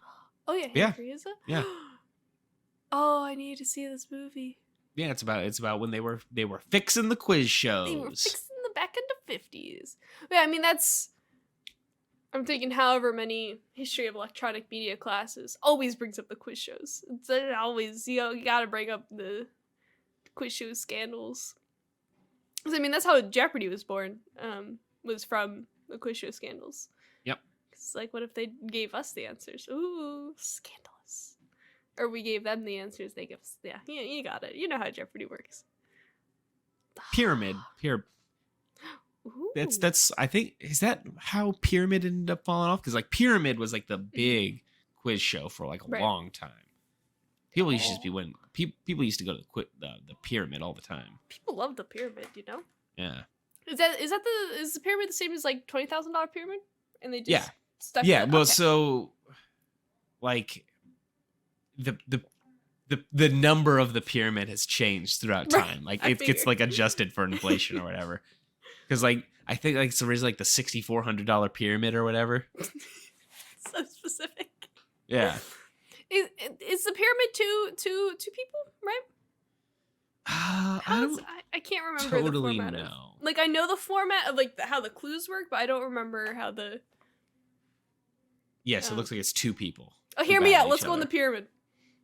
yeah, yeah. Hank Ariza. Yeah. Oh, I need to see this movie. Yeah, it's about when they were fixing the quiz shows. They were fixing the back end of 50s. Yeah, I mean I'm thinking however many history of electronic media classes always brings up the quiz shows. It's always, you gotta bring up the quiz show scandals. I mean, that's how Jeopardy was born, was from the quiz show scandals. Yep. It's like, what if they gave us the answers? Ooh, scandalous. Or we gave them the answers, they give us, yeah, you got it. You know how Jeopardy works. Pyramid. That's I think, is that how Pyramid ended up falling off? Because like Pyramid was like the big quiz show for like a long time. People used to just be winning. People used to go to the Pyramid all the time. People love the Pyramid, you know. Yeah. Is the Pyramid the same as like $20,000 Pyramid? And they just stuck yeah. it? Well, Okay. so like the number of the pyramid has changed throughout time. Like it gets like adjusted for inflation or whatever. Because like I think like it's originally like the $6,400 pyramid or whatever. So specific. Yeah. Is the pyramid two people, right? I can't remember totally the format. No. Like I know the format of like how the clues work, but I don't remember how the. Yes, it looks like it's two people. Oh, hear me out. Let's go in the pyramid.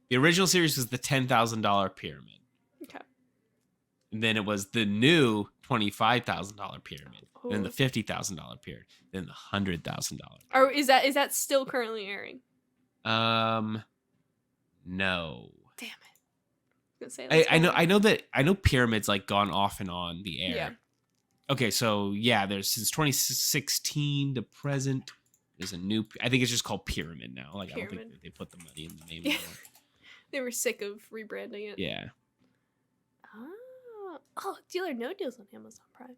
The original series was the $10,000 pyramid. Okay. And then it was the new $25,000 pyramid. Oh. Then the $50,000 pyramid. Then the $100,000. Or is that still currently airing? No. Damn it. I was gonna say I know Pyramid's like gone off and on the air. Yeah. Okay, so yeah, there's since 2016 to present. There's a new. I think it's just called Pyramid now. Like Pyramid. I don't think they put the money in the name anymore. They were sick of rebranding it. Yeah. Oh, Deal or No Deal's on Amazon Prime.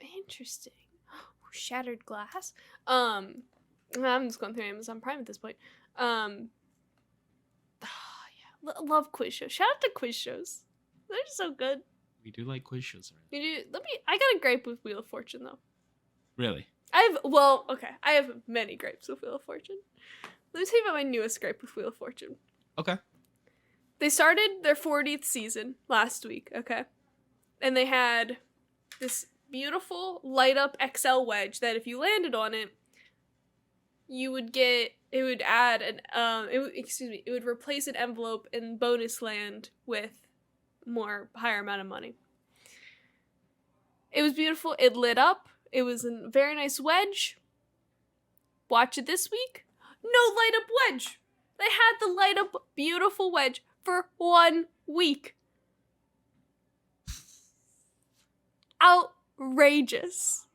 Interesting. Shattered Glass. I'm just going through Amazon Prime at this point. Love quiz shows. Shout out to quiz shows. They're so good. We do like quiz shows, right? I got a gripe with Wheel of Fortune though. Really? I have many gripes with Wheel of Fortune. Let me tell you about my newest gripe with Wheel of Fortune. Okay. They started their 40th season last week, okay? And they had this beautiful light up XL wedge that if you landed on it, it would replace an envelope in bonus land with higher amount of money. It was beautiful. It lit up. It was a very nice wedge. Watch it this week. No light up wedge. They had the light up beautiful wedge for 1 week. Outrageous.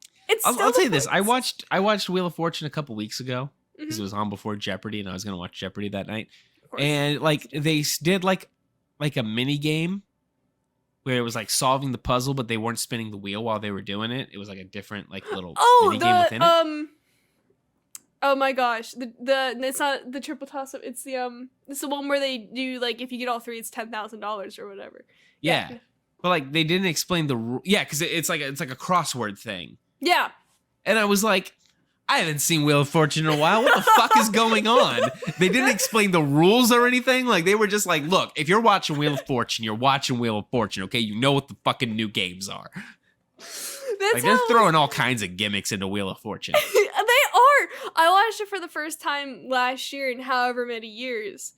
I'll tell you this. I watched Wheel of Fortune a couple weeks ago because it was on before Jeopardy, and I was gonna watch Jeopardy that night. And like they did like a mini game where it was like solving the puzzle, but they weren't spinning the wheel while they were doing it. It was like a different like little mini game within it. Oh my gosh, it's not the triple toss up. It's the one where they do like if you get all three, it's $10,000 or whatever. Yeah. But like they didn't explain because it's like a crossword thing. Yeah. And I was like, I haven't seen Wheel of Fortune in a while. What the fuck is going on? They didn't explain the rules or anything. Like they were just like, look, if you're watching Wheel of Fortune, you're watching Wheel of Fortune. Okay, you know what the fucking new games are. They're throwing all kinds of gimmicks into Wheel of Fortune. They are. I watched it for the first time last year in however many years,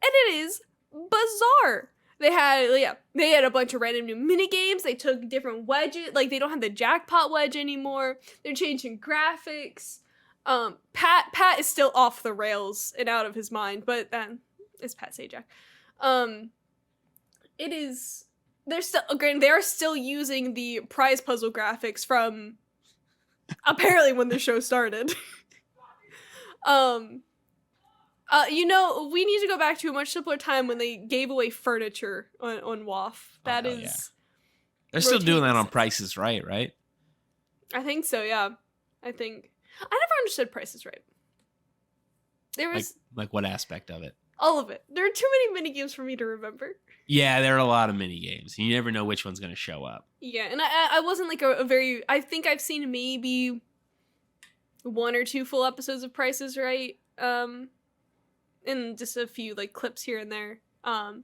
and it is bizarre. They had a bunch of random new mini games. They took different wedges. Like they don't have the jackpot wedge anymore. They're changing graphics. Pat is still off the rails and out of his mind, but it's Pat Sajak. It is. They are still using the prize puzzle graphics from apparently when the show started. We need to go back to a much simpler time when they gave away furniture on WAF. They're still doing that on Price is Right, right? I think so, yeah. I never understood Price is Right. There was like what aspect of it? All of it. There are too many mini games for me to remember. Yeah, there are a lot of mini games. You never know which one's going to show up. Yeah, and I wasn't like a very... I think I've seen maybe 1 or 2 full episodes of Price is Right. And just a few like clips here and there. And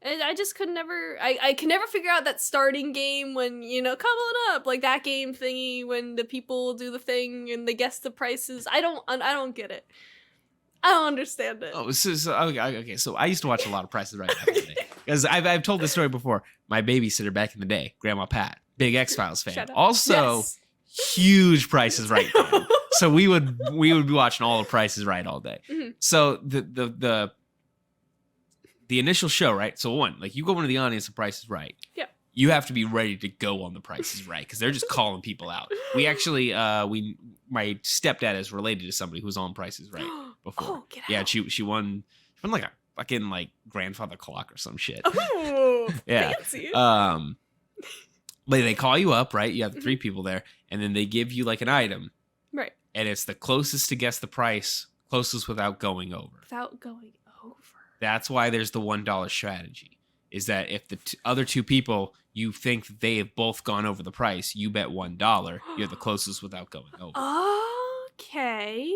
I just could never... I can never figure out that starting game when, come on up. Like that game thingy when the people do the thing and they guess the prices. I don't get it. I don't understand it. Oh, okay. So I used to watch a lot of Price is Right back in the day. Because I've told this story before. My babysitter back in the day, Grandma Pat, big X-Files fan. Also, huge Price is Right fan. So we would be watching all the Price is Right all day. Mm-hmm. So the initial show, right? So one, like you go into the audience of Price is Right. Yeah. You have to be ready to go on the Price is Right because they're just calling people out. We actually, my stepdad is related to somebody who was on Price is Right before. Oh, get out. Yeah, she won like a fucking like grandfather clock or some shit. Oh, yeah. Fancy. They call you up, right? You have 3 people there, and then they give you like an item, right? And it's the closest to guess the price, closest without going over. Without going over. That's why there's the $1 strategy. Is that if the other 2 people you think that they have both gone over the price, you bet $1. You're the closest without going over. Okay.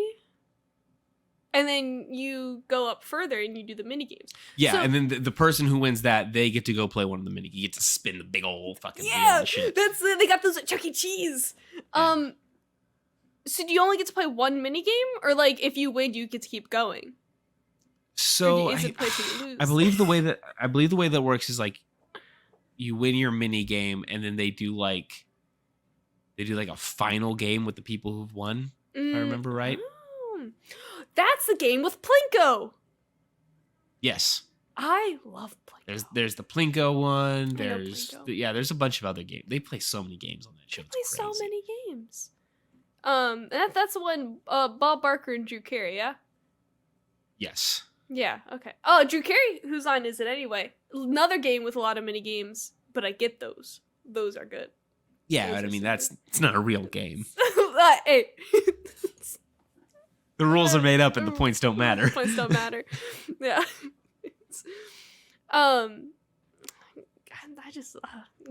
And then you go up further and you do the mini games. Yeah, so, and then the person who wins that, they get to go play one of the mini games. You get to spin the big old fucking wheel and shit. They got those at Chuck E. Cheese. Yeah. So do you only get to play one mini game, or like if you win, you get to keep going? So I believe the way that works is like you win your mini game, and then they do like a final game with the people who've won. If I remember right. That's the game with Plinko. Yes. I love Plinko. There's the Plinko one. There's a bunch of other games. They play so many games on that show. They play so many games. That's the one. Bob Barker and Drew Carey. Yeah. Yes. Yeah. Okay. Oh, Drew Carey. Whose line is it anyway? Another game with a lot of mini games, but I get those. Those are good. Yeah, but I mean it's not a real game. Hey. The rules are made up and the points don't matter. The points don't matter. Yeah. I just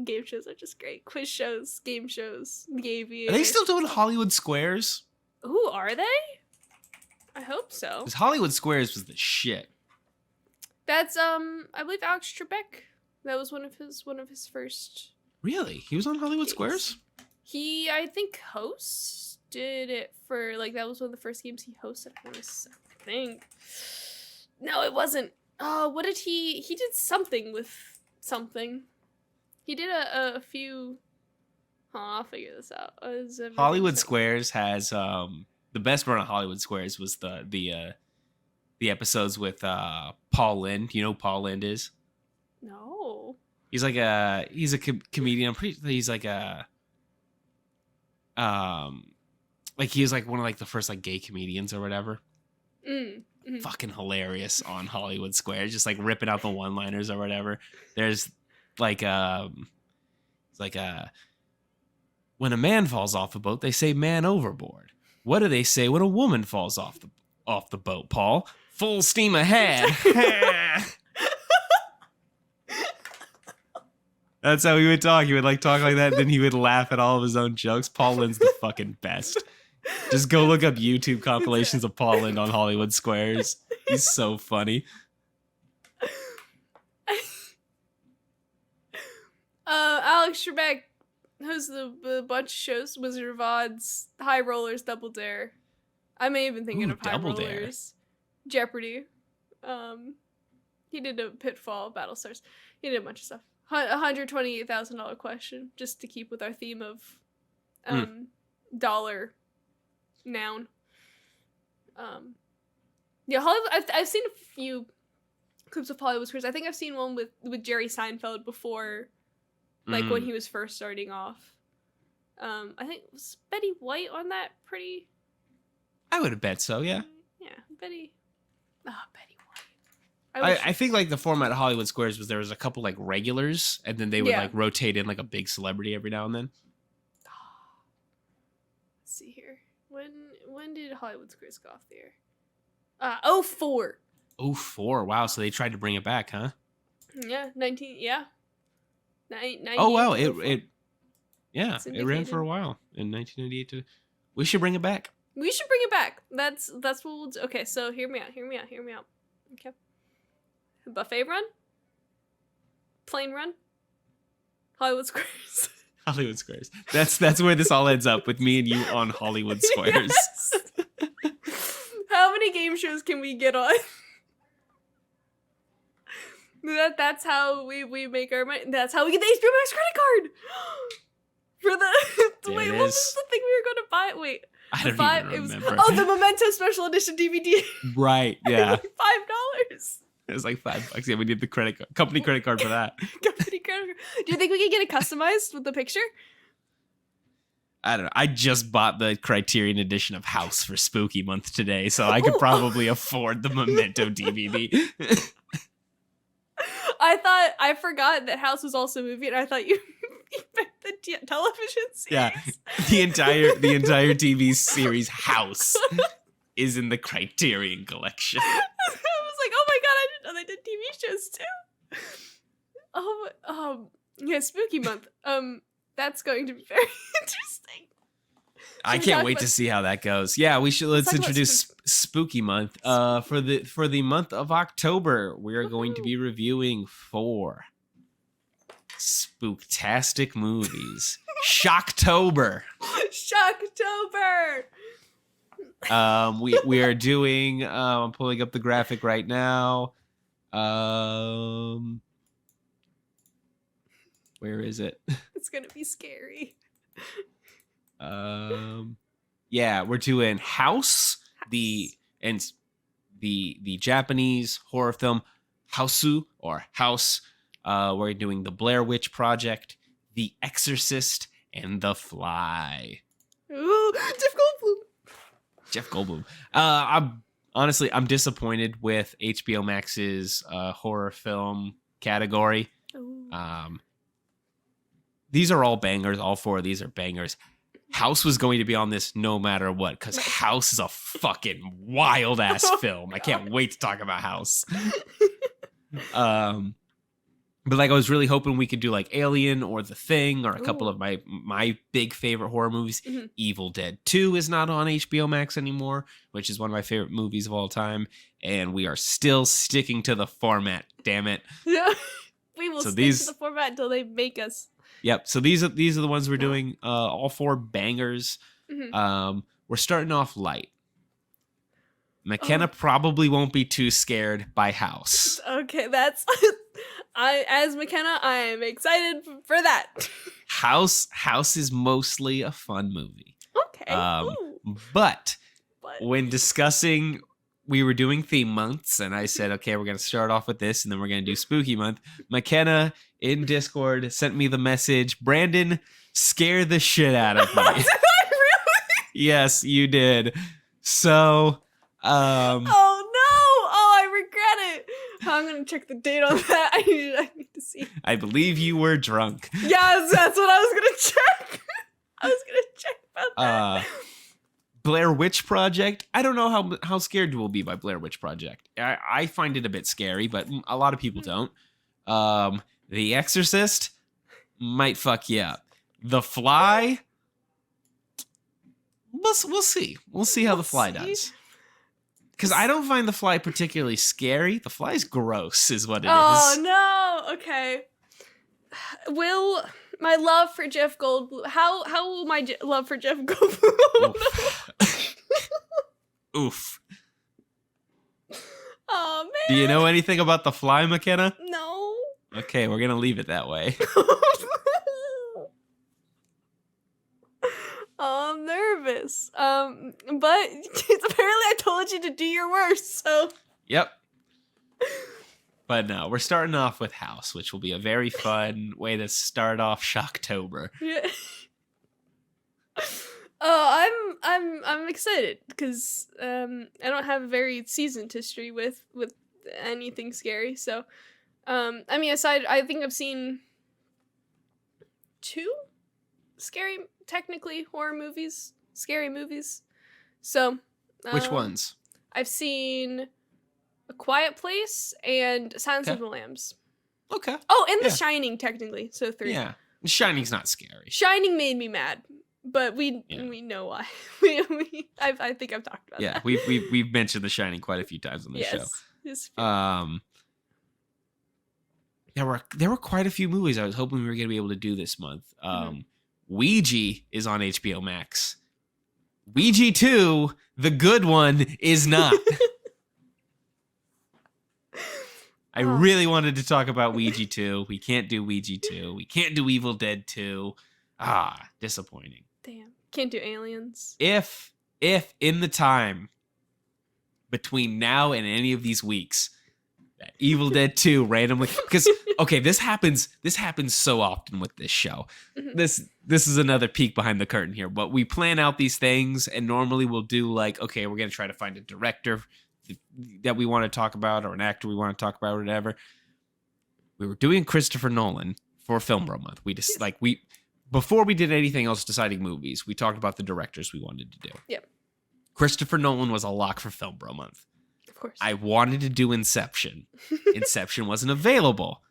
game shows are just great. Quiz shows, game shows, the Aviator. Are they still doing Hollywood Squares? Ooh, are they? I hope so. Because Hollywood Squares was the shit. That's I believe Alex Trebek. That was one of his first. Really? He was on Hollywood games. Squares? He, I think, hosted it for like that was one of the first games he hosted. I think. No, it wasn't. Oh, what did he? He did something with something. He did a few. Oh, I'll figure this out. Hollywood Squares has the best part of Hollywood Squares was the episodes with Paul Lynde. You know who Paul Lynde is? No. He's a comedian. I'm pretty. He's like a like he was like one of like the first like gay comedians or whatever. Mm-hmm. Fucking hilarious on Hollywood Squares, just like ripping out the one-liners or whatever. There's like when a man falls off a boat, they say man overboard. What do they say when a woman falls off the boat, Paul? Full steam ahead. That's how he would talk. He would like talk like that, and then he would laugh at all of his own jokes. Paul Lynde's the fucking best. Just go look up YouTube compilations of Paul Lynde on Hollywood Squares. He's so funny. Alex Trebek hosts a bunch of shows: Wizard of Oz, High Rollers, Double Dare. I may even thinking of High Rollers, Jeopardy. He did a Pitfall, Battlestars. He did a bunch of stuff. $128,000 question, just to keep with our theme of dollar noun. Yeah, Hollywood. I've seen a few clips of Hollywood Squares. I think I've seen one with Jerry Seinfeld before, like when he was first starting off. I think was Betty White on that pretty. I would have bet so. Yeah. Yeah, Betty. Oh, Betty. I think like the format of Hollywood Squares was there was a couple like regulars, and then they would like rotate in like a big celebrity every now and then. Let's see here. When did Hollywood Squares go off the air? 04. Oh, 4. Wow. So they tried to bring it back, huh? Yeah, 19. Yeah, Oh, wow. 98 to 04. It ran for a while in 1998 to. We should bring it back. We should bring it back. That's what we'll do. Okay, so hear me out. Okay. Buffet run? Plane run? Hollywood Squares. Hollywood Squares. That's where this all ends up, with me and you on Hollywood Squares. Yes. How many game shows can we get on? That's how we make our money. That's how we get the HBO Max credit card. For the wait, what was the thing we were going to buy? Wait, I don't even remember. Oh, the Memento Special Edition DVD. Right, yeah. $5. It was like $5. Yeah, we need the company credit card for that. Company credit card. Do you think we could get it customized with the picture? I don't know. I just bought the Criterion edition of House for Spooky Month today, so I could probably afford the Memento DVD. I forgot that House was also a movie, and I thought you meant the television series. Yeah, the entire TV series House is in the Criterion collection. I was like, oh my god, I didn't know they did TV shows too. Yeah, Spooky Month. That's going to be very interesting. I can't wait to see how that goes. Yeah, let's introduce Spooky Month. For the month of October, we are going to be reviewing 4 spooktastic movies. Shocktober. We are doing I'm pulling up the graphic right now. Where is it? It's gonna be scary. Yeah, we're doing House, the Japanese horror film Hausu or House. We're doing the Blair Witch Project, The Exorcist, and The Fly. Ooh, Jeff Goldblum. I'm disappointed with HBO Max's horror film category. Ooh. These are all bangers. All 4 of these are bangers. House was going to be on this no matter what, because House is a fucking wild ass film. I can't wait to talk about House. But like I was really hoping we could do like Alien or The Thing or a couple of my big favorite horror movies. Mm-hmm. Evil Dead 2 is not on HBO Max anymore, which is one of my favorite movies of all time, and we are still sticking to the format. Damn it! Yeah, we will stick to the format until they make us. Yep. So these are the ones we're doing. All 4 bangers. Mm-hmm. We're starting off light. Makenna probably won't be too scared by House. Okay, that's as Makenna, I am excited for that. House is mostly a fun movie. Okay. But when discussing, we were doing theme months, and I said, okay, we're gonna start off with this, and then we're gonna do Spooky Month. Makenna in Discord sent me the message, Brandon, scare the shit out of me. Did I really? Yes, you did. So, oh no! Oh, I regret it. I'm gonna check the date on that. I need to see. I believe you were drunk. Yes, that's what I was gonna check. I was gonna check about that. Blair Witch Project. I don't know how scared you will be by Blair Witch Project. I find it a bit scary, but a lot of people don't. The Exorcist might fuck you up. The Fly. We'll see. We'll see how The Fly does. Because I don't find The Fly particularly scary. The Fly's gross, is what it is. Oh no! Okay. Will my love for Jeff Goldblum? How will my love for Jeff Goldblum? Oof. Oh man. Do you know anything about The Fly, Makenna? No. Okay, we're gonna leave it that way. Oh, I'm nervous. But apparently I told you to do your worst, so. Yep. But no, we're starting off with House, which will be a very fun way to start off Shocktober. Yeah. Oh, I'm excited because I don't have a very seasoned history with anything scary. So, I mean, I think I've seen 2 technically scary movies. So, which ones? I've seen A Quiet Place and Silence Okay. of the Lambs. Okay. Oh, and The Shining, technically. So 3. Yeah. Shining's not scary. Shining made me mad, but we know why. I think I've talked about that. We've mentioned The Shining quite a few times on this show. Yes. There were quite a few movies I was hoping we were going to be able to do this month. Ouija is on HBO Max. Ouija 2, the good one, is not. I really wanted to talk about Ouija 2. We can't do Ouija 2. We can't do Evil Dead 2. Disappointing. Damn. Can't do Aliens. If in the time between now and any of these weeks, that Evil Dead 2 randomly, because okay, this happens so often with this show. This is another peek behind the curtain here, but we plan out these things and normally we'll do like, okay, we're going to try to find a director that we want to talk about or an actor we want to talk about or whatever. We were doing Christopher Nolan for Film Bro Month. We just before we did anything else deciding movies, we talked about the directors we wanted to do. Yep. Christopher Nolan was a lock for Film Bro Month. Of course. I wanted to do Inception. Inception wasn't available.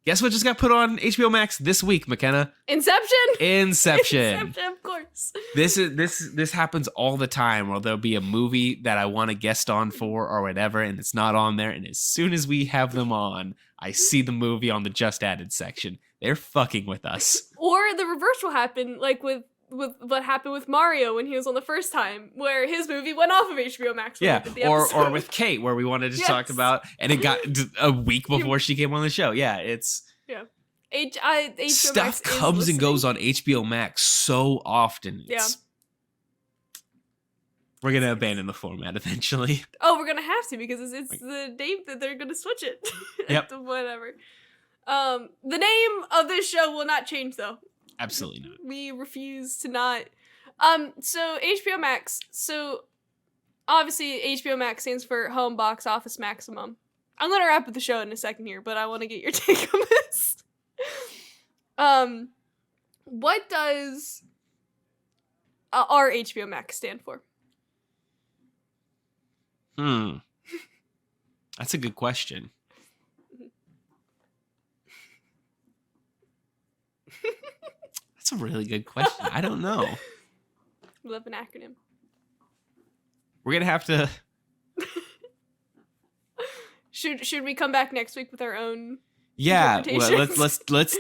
Guess what just got put on HBO Max this week, Makenna? Inception, of course. This happens all the time where there'll be a movie that I want to guest on for or whatever, and it's not on there. And as soon as we have them on, I see the movie on the just added section. They're fucking with us. Or the reverse will happen, like with what happened with Mario when he was on the first time, where his movie went off of HBO Max. Yeah, or with Kate, where we wanted to talk about, and it got a week before she came on the show. Yeah, it's HBO stuff Max comes and goes on HBO Max so often. We're gonna abandon the format eventually. Oh, we're gonna have to because it's the name that they're gonna switch it. Yep. Whatever. The name of this show will not change though. Absolutely not. We refuse to not. So HBO Max. So obviously HBO Max stands for Home Box Office Maximum. I'm gonna wrap up the show in a second here, but I want to get your take on this. What does our HBO Max stand for? That's a good question. That's a really good question. I don't know. Love an acronym. We're gonna have to. Should we come back next week with our own? Yeah, well,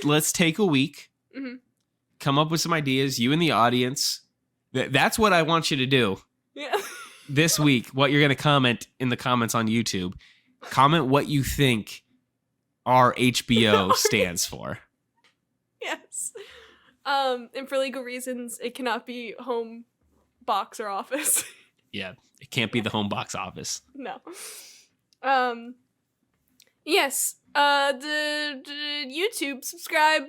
let's take a week. Mm-hmm. Come up with some ideas. You and the audience. That's what I want you to do. Yeah. This week, what you're gonna comment in the comments on YouTube. Comment what you think our HBO stands for. Yes. And for legal reasons, it cannot be home box or office. Yeah, it can't be the home box office. No. Yes. The YouTube, subscribe,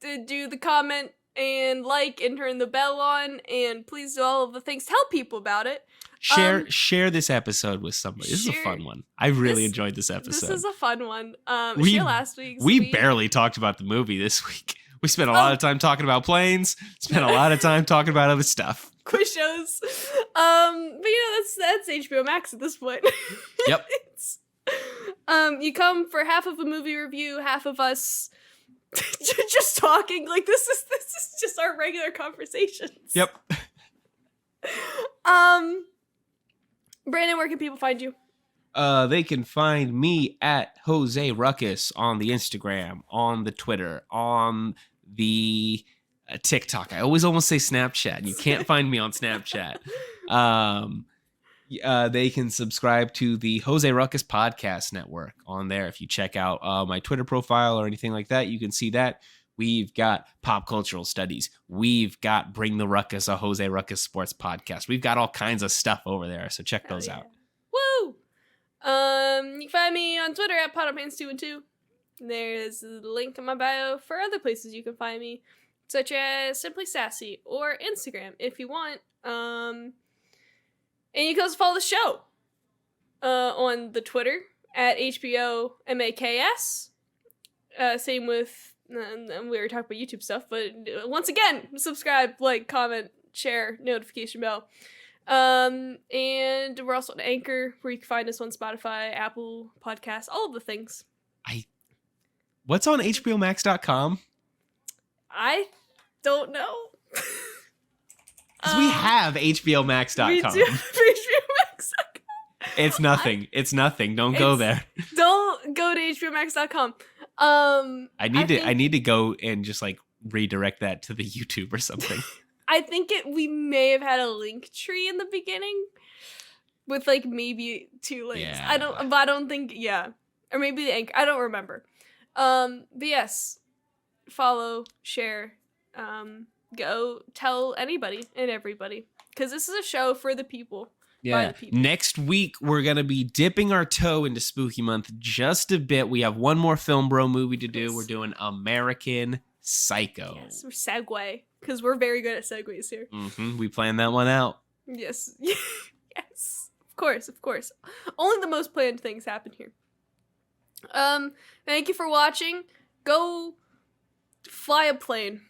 do the comment, and like, and turn the bell on, and please do all of the things. Tell people about it. Share this episode with somebody. This is a fun one. I really enjoyed this episode. This is a fun one. Share last week's. We barely talked about the movie this week. We spent a lot of time talking about planes. Spent a lot of time talking about other stuff. Quiz shows. But that's HBO Max at this point. Yep. You come for half of a movie review, half of us just talking. Like this is just our regular conversations. Yep. Brandon, where can people find you? They can find me at Jose Ruckus on the Instagram, on the Twitter, on the TikTok. I always almost say Snapchat, and you can't find me on Snapchat. They can subscribe to the Jose Ruckus Podcast Network on there. If you check out my Twitter profile or anything like that, you can see that. We've got Pop Cultural Studies. We've got Bring the Ruckus, a Jose Ruckus sports podcast. We've got all kinds of stuff over there, so check those out. Woo! You can find me on Twitter at PotterPants212. There's a link in my bio for other places you can find me, such as Simply Sassy or Instagram if you want. And you can also follow the show on the Twitter at HBO Maks. Same with, we were talking about YouTube stuff, but once again, subscribe, like, comment, share, notification bell. And we're also on Anchor, where you can find us on Spotify, Apple Podcasts, all of the things. What's on HBOMax.com? I don't know. Because we have HBOMax.com. We do have HBOMax.com. It's nothing. It's nothing. Don't go there. Don't go to HBOMax.com. I need to go and just like redirect that to the YouTube or something. I think we may have had a link tree in the beginning with like maybe 2 links. Yeah. I don't think, yeah. Or maybe the Anchor. I don't remember. But yes, follow, share, go tell anybody and everybody, because this is a show for the people. Yeah. Next week, we're going to be dipping our toe into Spooky Month just a bit. We have one more Film Bro movie to do. Yes. We're doing American Psycho. Yes, we're segue, because we're very good at segues here. We planned that one out. Yes. Yes. Of course. Only the most planned things happen here. Thank you for watching. Go fly a plane.